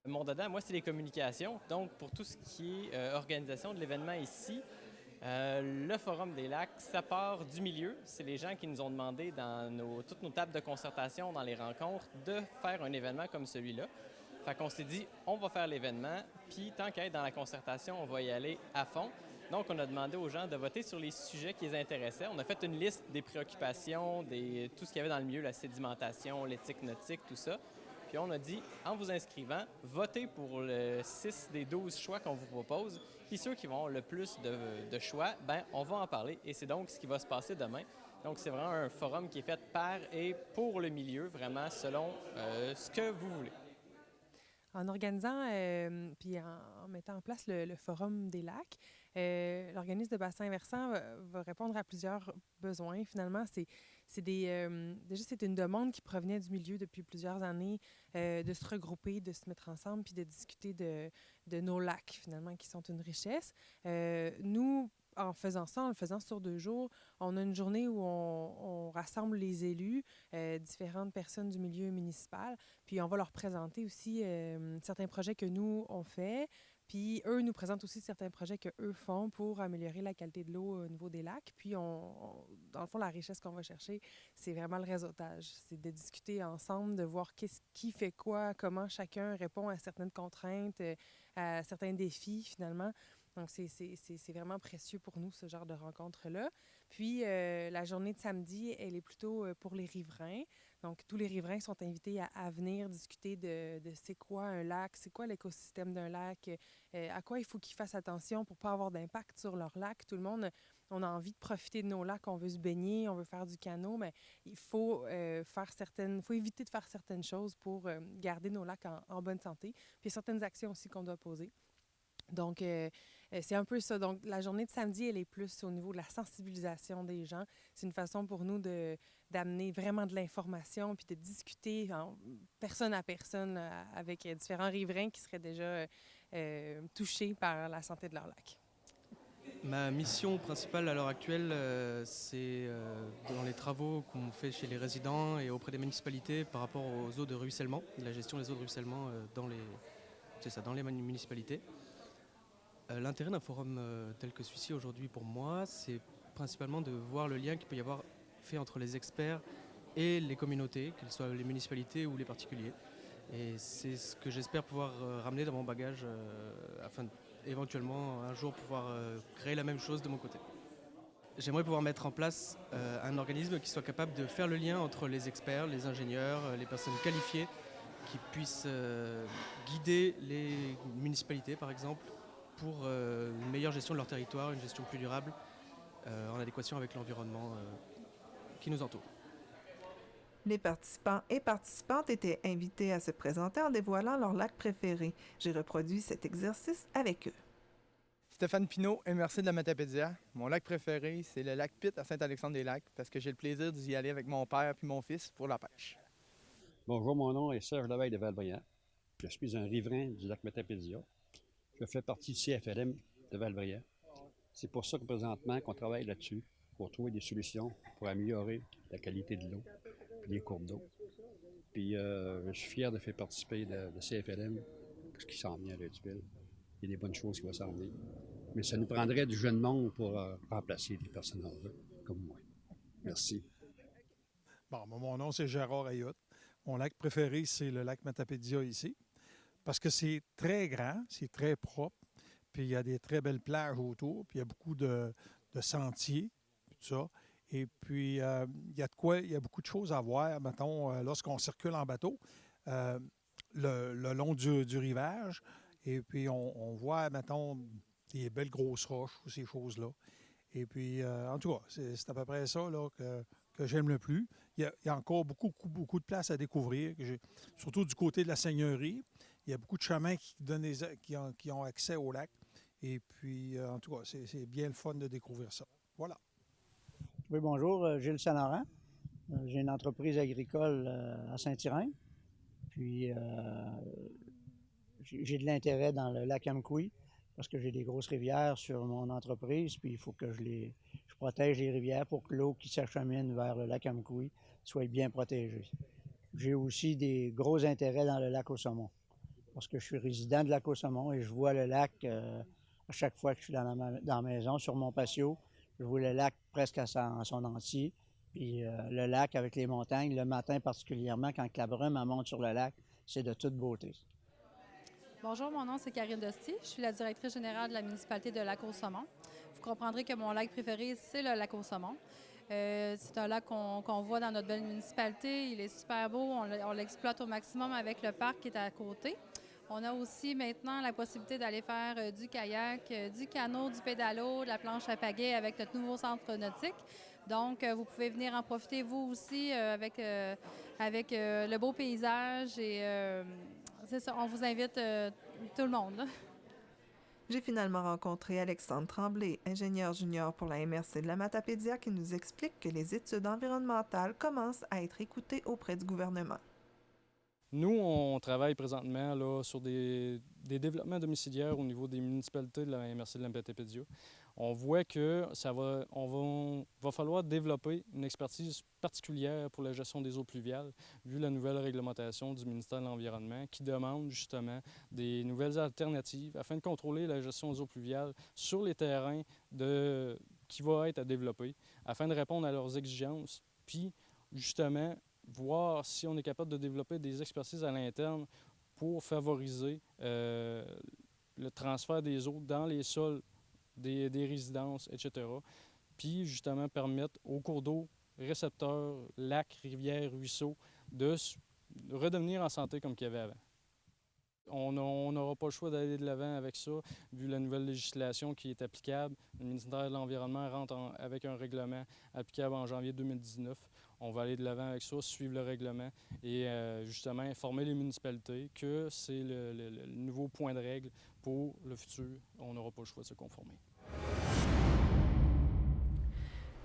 Mon dada, moi, c'est les communications. Donc, pour tout ce qui est organisation de l'événement ici, le Forum des lacs, ça part du milieu. C'est les gens qui nous ont demandé dans toutes nos tables de concertation, dans les rencontres, de faire un événement comme celui-là. Fait qu'on s'est dit, on va faire l'événement, puis tant qu'à être dans la concertation, on va y aller à fond. Donc, on a demandé aux gens de voter sur les sujets qui les intéressaient. On a fait une liste des préoccupations, tout ce qu'il y avait dans le milieu, la sédimentation, l'éthique nautique, tout ça. Puis on a dit, en vous inscrivant, votez pour le 6 des 12 choix qu'on vous propose. Puis ceux qui vont le plus de choix, ben on va en parler. Et c'est donc ce qui va se passer demain. Donc, c'est vraiment un forum qui est fait par et pour le milieu, vraiment selon ce que vous voulez. En organisant puis en mettant en place le Forum des lacs, l'organisme de bassin versant va répondre à plusieurs besoins. Finalement, déjà, c'est une demande qui provenait du milieu depuis plusieurs années de se regrouper, de se mettre ensemble puis de discuter de nos lacs, finalement, qui sont une richesse. Nous, en faisant ça, en le faisant sur 2 jours, on a une journée où on rassemble les élus, différentes personnes du milieu municipal, puis on va leur présenter aussi certains projets que nous, on fait, puis eux nous présentent aussi certains projets qu'eux font pour améliorer la qualité de l'eau au niveau des lacs. Puis, dans le fond, la richesse qu'on va chercher, c'est vraiment le réseautage. C'est de discuter ensemble, de voir qui fait quoi, comment chacun répond à certaines contraintes, à certains défis, finalement. Donc, c'est vraiment précieux pour nous, ce genre de rencontre-là. Puis, la journée de samedi, elle est plutôt pour les riverains. Donc, tous les riverains sont invités à venir discuter de c'est quoi un lac, c'est quoi l'écosystème d'un lac, à quoi il faut qu'ils fassent attention pour ne pas avoir d'impact sur leur lac. Tout le monde, on a envie de profiter de nos lacs, on veut se baigner, on veut faire du canot, mais il faut éviter de faire certaines choses pour garder nos lacs en bonne santé. Puis, il y a certaines actions aussi qu'on doit poser. Donc, C'est un peu ça. Donc, la journée de samedi, elle est plus au niveau de la sensibilisation des gens. C'est une façon pour nous d'amener vraiment de l'information puis de discuter personne à personne avec différents riverains qui seraient déjà touchés par la santé de leur lac. Ma mission principale à l'heure actuelle, c'est dans les travaux qu'on fait chez les résidents et auprès des municipalités par rapport aux eaux de ruissellement, la gestion des eaux de ruissellement dans les municipalités. L'intérêt d'un forum tel que celui-ci aujourd'hui pour moi, c'est principalement de voir le lien qu'il peut y avoir fait entre les experts et les communautés, qu'elles soient les municipalités ou les particuliers. Et c'est ce que j'espère pouvoir ramener dans mon bagage afin éventuellement un jour pouvoir créer la même chose de mon côté. J'aimerais pouvoir mettre en place un organisme qui soit capable de faire le lien entre les experts, les ingénieurs, les personnes qualifiées, qui puissent guider les municipalités par exemple pour une meilleure gestion de leur territoire, une gestion plus durable, en adéquation avec l'environnement qui nous entoure. Les participants et participantes étaient invités à se présenter en dévoilant leur lac préféré. J'ai reproduit cet exercice avec eux. Stéphane Pinault, MRC de la Matapédia. Mon lac préféré, c'est le lac Pitt à Saint-Alexandre-des-Lacs parce que j'ai le plaisir d'y aller avec mon père puis mon fils pour la pêche. Bonjour, mon nom est Serge Leveille de Val-Brillant. Je suis un riverain du lac Matapédia. Je fais partie du CFLM de Val-Brillant. C'est pour ça que présentement qu'on travaille là-dessus, pour trouver des solutions pour améliorer la qualité de l'eau et les courbes d'eau. Puis je suis fier de faire participer de CFLM, parce qu'il s'en vient à Redville. Il y a des bonnes choses qui vont s'en venir. Mais ça nous prendrait du jeune monde pour remplacer des personnes âgées comme moi. Merci. Bon, mon nom, c'est Gérard Ayotte. Mon lac préféré, c'est le lac Matapédia ici, parce que c'est très grand, c'est très propre, puis il y a des très belles plages autour, puis il y a beaucoup de sentiers, tout ça. Et puis, il y a beaucoup de choses à voir, mettons, lorsqu'on circule en bateau, le long du rivage, et puis on voit, mettons, des belles grosses roches ou ces choses-là. Et puis, en tout cas, c'est à peu près ça là, que j'aime le plus. Il y a encore beaucoup de places à découvrir, surtout du côté de la Seigneurie. Il y a beaucoup de chemins qui ont accès au lac. Et puis, en tout cas, c'est bien le fun de découvrir ça. Voilà. Oui, bonjour, Gilles Saint-Laurent. J'ai une entreprise agricole à Saint-Irène. Puis, j'ai de l'intérêt dans le lac Amkoui parce que j'ai des grosses rivières sur mon entreprise. Puis, il faut que je protège les rivières pour que l'eau qui s'achemine vers le lac Amkoui soit bien protégée. J'ai aussi des gros intérêts dans le lac au saumon parce que je suis résident de lac au saumon et je vois le lac à chaque fois que je suis dans la maison, sur mon patio. Je vois le lac presque en son entier. Puis le lac avec les montagnes, le matin particulièrement, quand la brume monte sur le lac, c'est de toute beauté. Bonjour, mon nom c'est Karine Dosti. Je suis la directrice générale de la municipalité de Lac-aux-Saumons. Vous comprendrez que mon lac préféré, c'est le Lac-aux-Saumons. C'est un lac qu'on voit dans notre belle municipalité. Il est super beau. On l'exploite au maximum avec le parc qui est à côté. On a aussi maintenant la possibilité d'aller faire du kayak, du canot, du pédalo, de la planche à pagaie avec notre nouveau centre nautique. Donc, vous pouvez venir en profiter, vous aussi, avec le beau paysage. Et c'est ça, on vous invite tout le monde. Là. J'ai finalement rencontré Alexandre Tremblay, ingénieur junior pour la MRC de la Matapédia, qui nous explique que les études environnementales commencent à être écoutées auprès du gouvernement. Nous, on travaille présentement là, sur des développements domiciliaires au niveau des municipalités de la MRC de la Matapédia. On voit que va falloir développer une expertise particulière pour la gestion des eaux pluviales, vu la nouvelle réglementation du ministère de l'Environnement qui demande justement des nouvelles alternatives afin de contrôler la gestion des eaux pluviales sur les terrains qui vont être à développer, afin de répondre à leurs exigences, puis justement voir si on est capable de développer des expertises à l'interne pour favoriser le transfert des eaux dans les sols des résidences, etc. Puis justement permettre aux cours d'eau, récepteurs, lacs, rivières, ruisseaux, de redevenir en santé comme qu'il y avait avant. On n'aura pas le choix d'aller de l'avant avec ça, vu la nouvelle législation qui est applicable. Le ministère de l'Environnement rentre avec un règlement applicable en janvier 2019. On va aller de l'avant avec ça, suivre le règlement et justement informer les municipalités que c'est le nouveau point de règle pour le futur, on n'aura pas le choix de se conformer.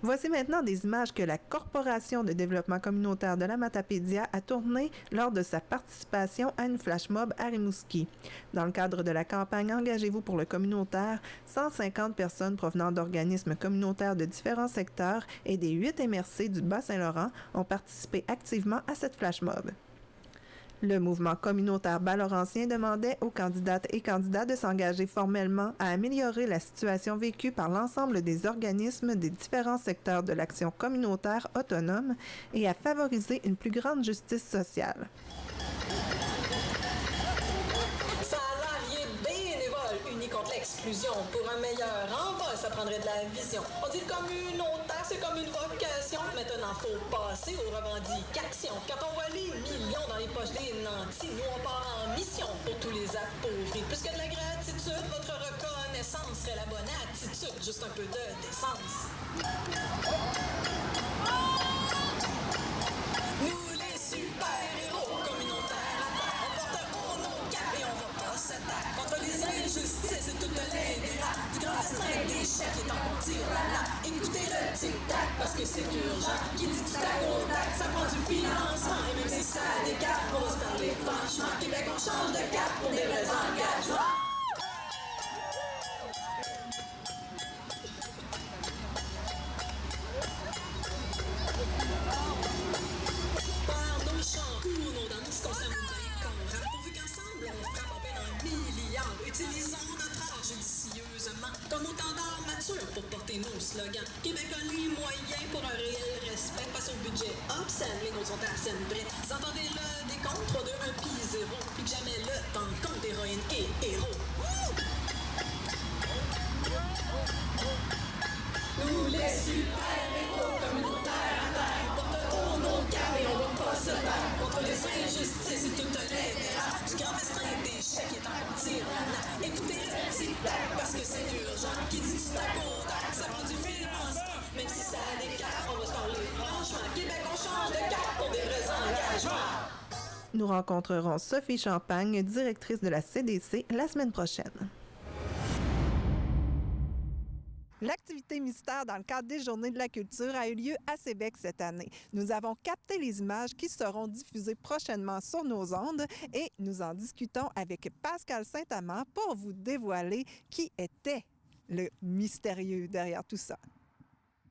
Voici maintenant des images que la Corporation de développement communautaire de la Matapédia a tournées lors de sa participation à une flash mob à Rimouski. Dans le cadre de la campagne Engagez-vous pour le communautaire, 150 personnes provenant d'organismes communautaires de différents secteurs et des 8 MRC du Bas-Saint-Laurent ont participé activement à cette flash mob. Le mouvement communautaire bas-laurentien demandait aux candidates et candidats de s'engager formellement à améliorer la situation vécue par l'ensemble des organismes des différents secteurs de l'action communautaire autonome et à favoriser une plus grande justice sociale. Salariés bénévoles unis contre l'exclusion pour un meilleur envol, ça prendrait de la vision. On dit le communautaire, c'est comme une vocation. Maintenant, faut passer aux revendications. Quand on voit les millions dans les poches des nantis, nous on part en mission pour tous les appauvris. Plus que de la gratitude, votre reconnaissance serait la bonne attitude, juste un peu de décence. Nous les super-héros communautaires à terre, on porte haut nos capes et on va pas se taire. Contre les injustices et toutes les dérapes, du grand restreint des chefs qui est en qu'on tire la nappe. Écoutez le tic-tac parce que c'est urgent. Qui dit du tac au tac, ça prend du financement. Et même si ça décape, on va se parler franchement. Québec, on change de cap pour des vrais engagements. Par nos chants, pour nos danses, qu'on s'aime bien qu'on rappe. Pourvu qu'ensemble, on frappe en peine un milliard. Utilisons notre art judicieusement, comme autant d'art mature pour porter nos slogans. Québec a les moyens pour un réel respect face au budget obscène. Les nôtres sont à scène près. Vous entendez le décompte 3, 2, 1, puis 0. Puis que jamais le temps compte héroïne et héros. Nous les super-héros communautaires à terre, on porte haut nos capes et on va pas se taire. Contre les injustices et toutes les dérapes, du grand restreint des chefs qui est en train de tirer la nappe. Écoutez le tic-tac parce que c'est urgent. Qui dit du tac au tac, ça prend du financement. Même si ça décape, on va se parler franchement. Québec, on change de cap pour des vrais engagements. Nous rencontrerons Sophie Champagne, directrice de la CDC, la semaine prochaine. L'activité mystère dans le cadre des Journées de la culture a eu lieu à Sébec cette année. Nous avons capté les images qui seront diffusées prochainement sur nos ondes et nous en discutons avec Pascal Saint-Amand pour vous dévoiler qui était le mystérieux derrière tout ça.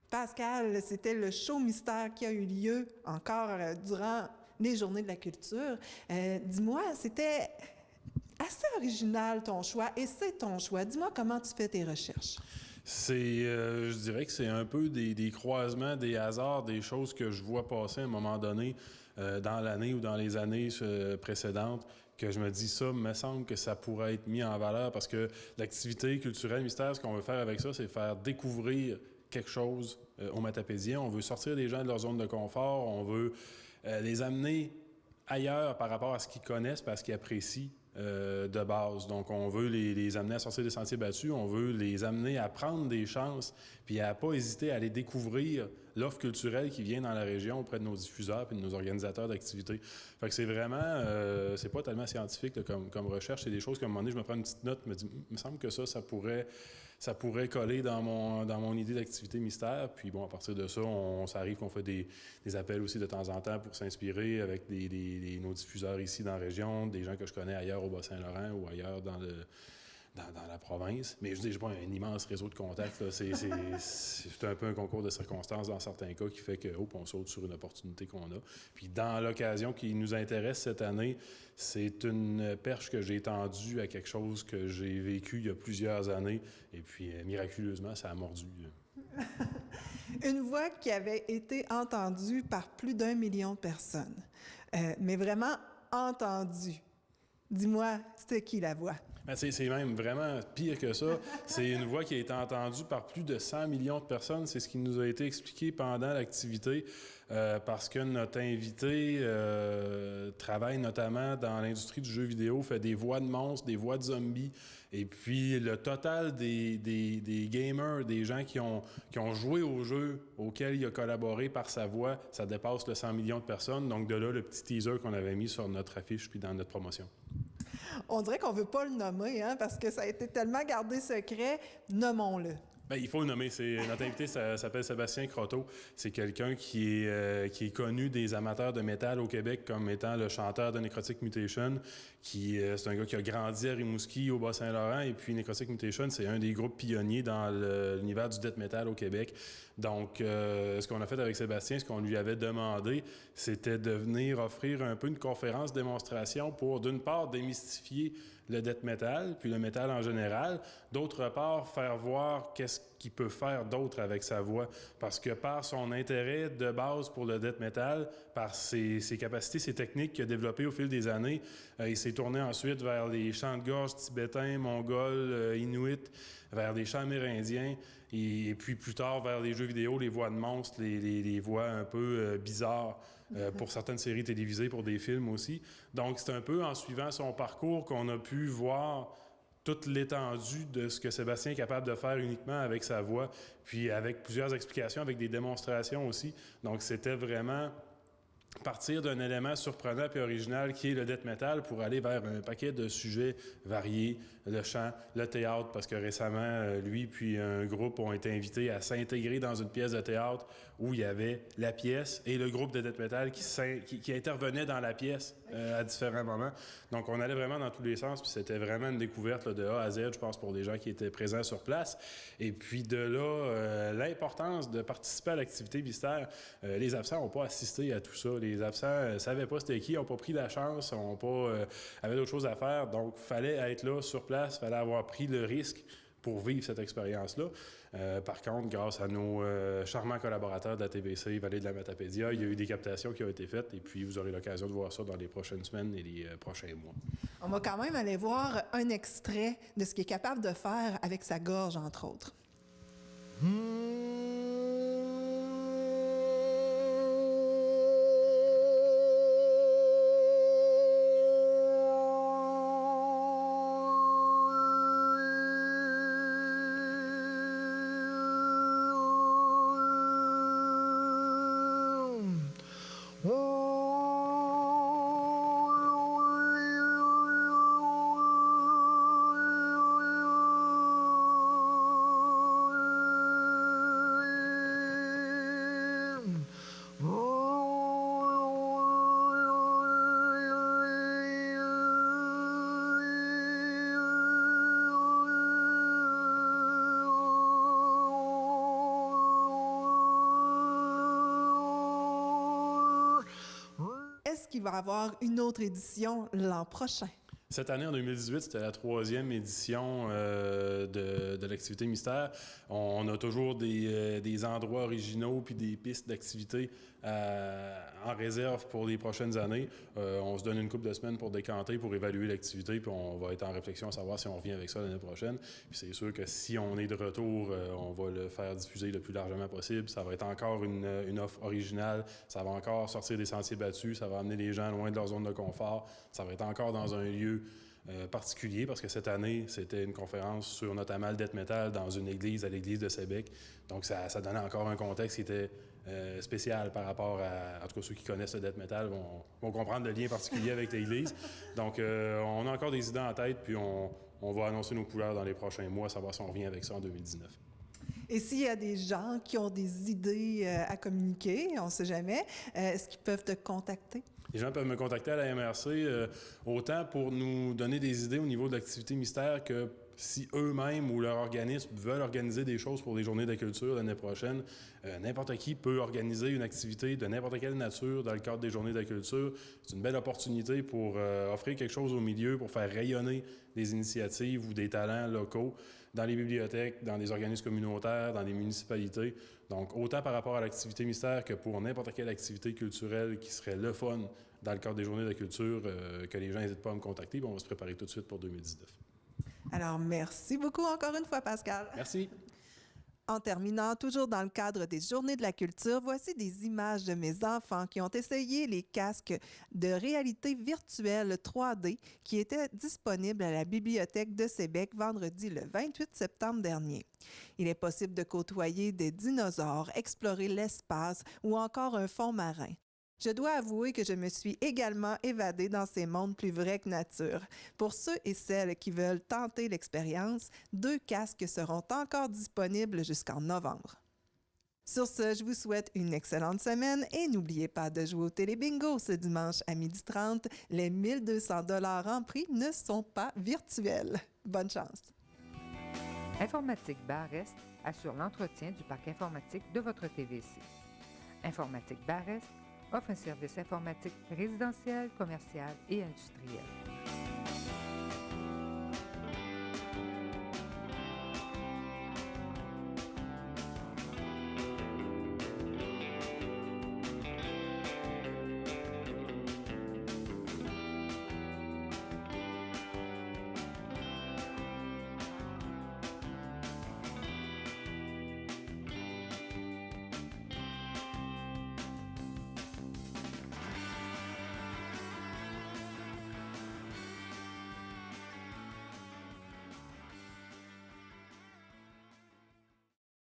Pascal, c'était le show mystère qui a eu lieu encore durant les Journées de la culture. Dis-moi, c'était assez original ton choix et c'est ton choix. Dis-moi comment tu fais tes recherches. Je dirais que c'est un peu des croisements, des hasards, des choses que je vois passer à un moment donné dans l'année ou dans les années précédentes, que je me dis ça, me semble que ça pourrait être mis en valeur parce que l'activité culturelle mystère, ce qu'on veut faire avec ça, c'est faire découvrir quelque chose aux Matapédiens. On veut sortir les gens de leur zone de confort, on veut les amener ailleurs par rapport à ce qu'ils connaissent, parce qu'ils apprécient de base. Donc, on veut les amener à sortir des sentiers battus, on veut les amener à prendre des chances, puis à pas hésiter à aller découvrir l'offre culturelle qui vient dans la région auprès de nos diffuseurs et de nos organisateurs d'activités. Fait que c'est vraiment, c'est pas tellement scientifique là, comme recherche, c'est des choses qu'à un moment donné, je me prends une petite note, me dis, il me semble que ça pourrait coller dans mon idée d'activité mystère. Puis bon, à partir de ça, ça arrive qu'on fait des appels aussi de temps en temps pour s'inspirer avec nos diffuseurs ici dans la région, des gens que je connais ailleurs au Bas-Saint-Laurent ou ailleurs dans la province. Mais je dis, j'ai pas un immense réseau de contacts. Là. C'est un peu un concours de circonstances dans certains cas qui fait que on saute sur une opportunité qu'on a. Puis dans l'occasion qui nous intéresse cette année, c'est une perche que j'ai tendue à quelque chose que j'ai vécu il y a plusieurs années. Et puis, miraculeusement, ça a mordu. Une voix qui avait été entendue par plus d'1 million de personnes. Mais vraiment entendue. Dis-moi, c'était qui la voix? Ben, c'est même vraiment pire que ça. C'est une voix qui a été entendue par plus de 100 millions de personnes. C'est ce qui nous a été expliqué pendant l'activité parce que notre invité travaille notamment dans l'industrie du jeu vidéo, fait des voix de monstres, des voix de zombies. Et puis, le total des gamers, des gens qui ont joué au jeu auquel il a collaboré par sa voix, ça dépasse le 100 millions de personnes. Donc, de là, le petit teaser qu'on avait mis sur notre affiche puis dans notre promotion. On dirait qu'on ne veut pas le nommer, hein, parce que ça a été tellement gardé secret. Nommons-le. Bien, il faut le nommer. Notre invité s'appelle Sébastien Croteau. C'est quelqu'un qui est connu des amateurs de métal au Québec comme étant le chanteur de Necrotic Mutation. C'est un gars qui a grandi à Rimouski, au Bas-Saint-Laurent. Et puis Necrotic Mutation, c'est un des groupes pionniers dans l'univers du death metal au Québec. Donc, ce qu'on a fait avec Sébastien, ce qu'on lui avait demandé, c'était de venir offrir un peu une conférence démonstration pour, d'une part, démystifier le death metal, puis le métal en général. D'autre part, faire voir qu'est-ce qu'il peut faire d'autre avec sa voix. Parce que par son intérêt de base pour le death metal, par ses capacités, ses techniques qu'il a développées au fil des années, il s'est tourné ensuite vers les chants de gorge tibétains, mongols, inuits, vers des chants amérindiens, et puis plus tard vers les jeux vidéo, les voix de monstres, les voix un peu bizarres. Pour certaines séries télévisées, pour des films aussi. Donc, c'est un peu en suivant son parcours qu'on a pu voir toute l'étendue de ce que Sébastien est capable de faire uniquement avec sa voix, puis avec plusieurs explications, avec des démonstrations aussi. Donc, c'était vraiment partir d'un élément surprenant et original qui est le death metal pour aller vers un paquet de sujets variés, le chant, le théâtre, parce que récemment, lui puis un groupe ont été invités à s'intégrer dans une pièce de théâtre où il y avait la pièce et le groupe de death metal qui intervenait dans la pièce à différents moments. Donc, on allait vraiment dans tous les sens, puis c'était vraiment une découverte là, de A à Z, je pense, pour les gens qui étaient présents sur place. Et puis de là, l'importance de participer à l'activité mystère. Les absents n'ont pas assisté à tout ça. Les absents ne savaient pas c'était qui, n'ont pas pris la chance, avaient d'autres choses à faire. Donc, il fallait être là sur place, il fallait avoir pris le risque pour vivre cette expérience-là. Par contre, grâce à nos charmants collaborateurs de la TVC, Vallée de la Matapédia, il y a eu des captations qui ont été faites et puis vous aurez l'occasion de voir ça dans les prochaines semaines et les prochains mois. On va quand même aller voir un extrait de ce qu'il est capable de faire avec sa gorge, entre autres. Est-ce qu'il va y avoir une autre édition l'an prochain? Cette année, en 2018, c'était la 3e édition de l'activité mystère. On a toujours des endroits originaux puis des pistes d'activité en réserve pour les prochaines années. On se donne une couple de semaines pour décanter, pour évaluer l'activité, puis on va être en réflexion à savoir si on revient avec ça l'année prochaine. Puis c'est sûr que si on est de retour, on va le faire diffuser le plus largement possible. Ça va être encore une offre originale. Ça va encore sortir des sentiers battus. Ça va amener les gens loin de leur zone de confort. Ça va être encore dans un lieu particulier, parce que cette année, c'était une conférence sur notamment le death metal dans une église, à l'église de Sébec. Donc, ça donnait encore un contexte qui était spécial par rapport à... En tout cas, ceux qui connaissent le death metal vont comprendre le lien particulier avec l'église. Donc, on a encore des idées en tête, puis on va annoncer nos couleurs dans les prochains mois, savoir si on revient avec ça en 2019. Et s'il y a des gens qui ont des idées à communiquer, on ne sait jamais, est-ce qu'ils peuvent te contacter? Les gens peuvent me contacter à la MRC, autant pour nous donner des idées au niveau de l'activité mystère que si eux-mêmes ou leur organisme veulent organiser des choses pour les Journées de la culture l'année prochaine. N'importe qui peut organiser une activité de n'importe quelle nature dans le cadre des Journées de la culture. C'est une belle opportunité pour offrir quelque chose au milieu, pour faire rayonner des initiatives ou des talents locaux dans les bibliothèques, dans des organismes communautaires, dans les municipalités. Donc, autant par rapport à l'activité mystère que pour n'importe quelle activité culturelle qui serait le fun dans le cadre des Journées de la culture, que les gens n'hésitent pas à me contacter. On va se préparer tout de suite pour 2019. Alors, merci beaucoup encore une fois, Pascal. Merci. En terminant, toujours dans le cadre des Journées de la culture, voici des images de mes enfants qui ont essayé les casques de réalité virtuelle 3D qui étaient disponibles à la Bibliothèque de Sébec vendredi le 28 septembre dernier. Il est possible de côtoyer des dinosaures, explorer l'espace ou encore un fond marin. Je dois avouer que je me suis également évadée dans ces mondes plus vrais que nature. Pour ceux et celles qui veulent tenter l'expérience, 2 casques seront encore disponibles jusqu'en novembre. Sur ce, je vous souhaite une excellente semaine et n'oubliez pas de jouer au Télébingo ce dimanche à 12h30. Les 1200 $ en prix ne sont pas virtuels. Bonne chance! Informatique Bar-Est assure l'entretien du parc informatique de votre TVC. Informatique Bar-Est offre un service informatique résidentiel, commercial et industriel.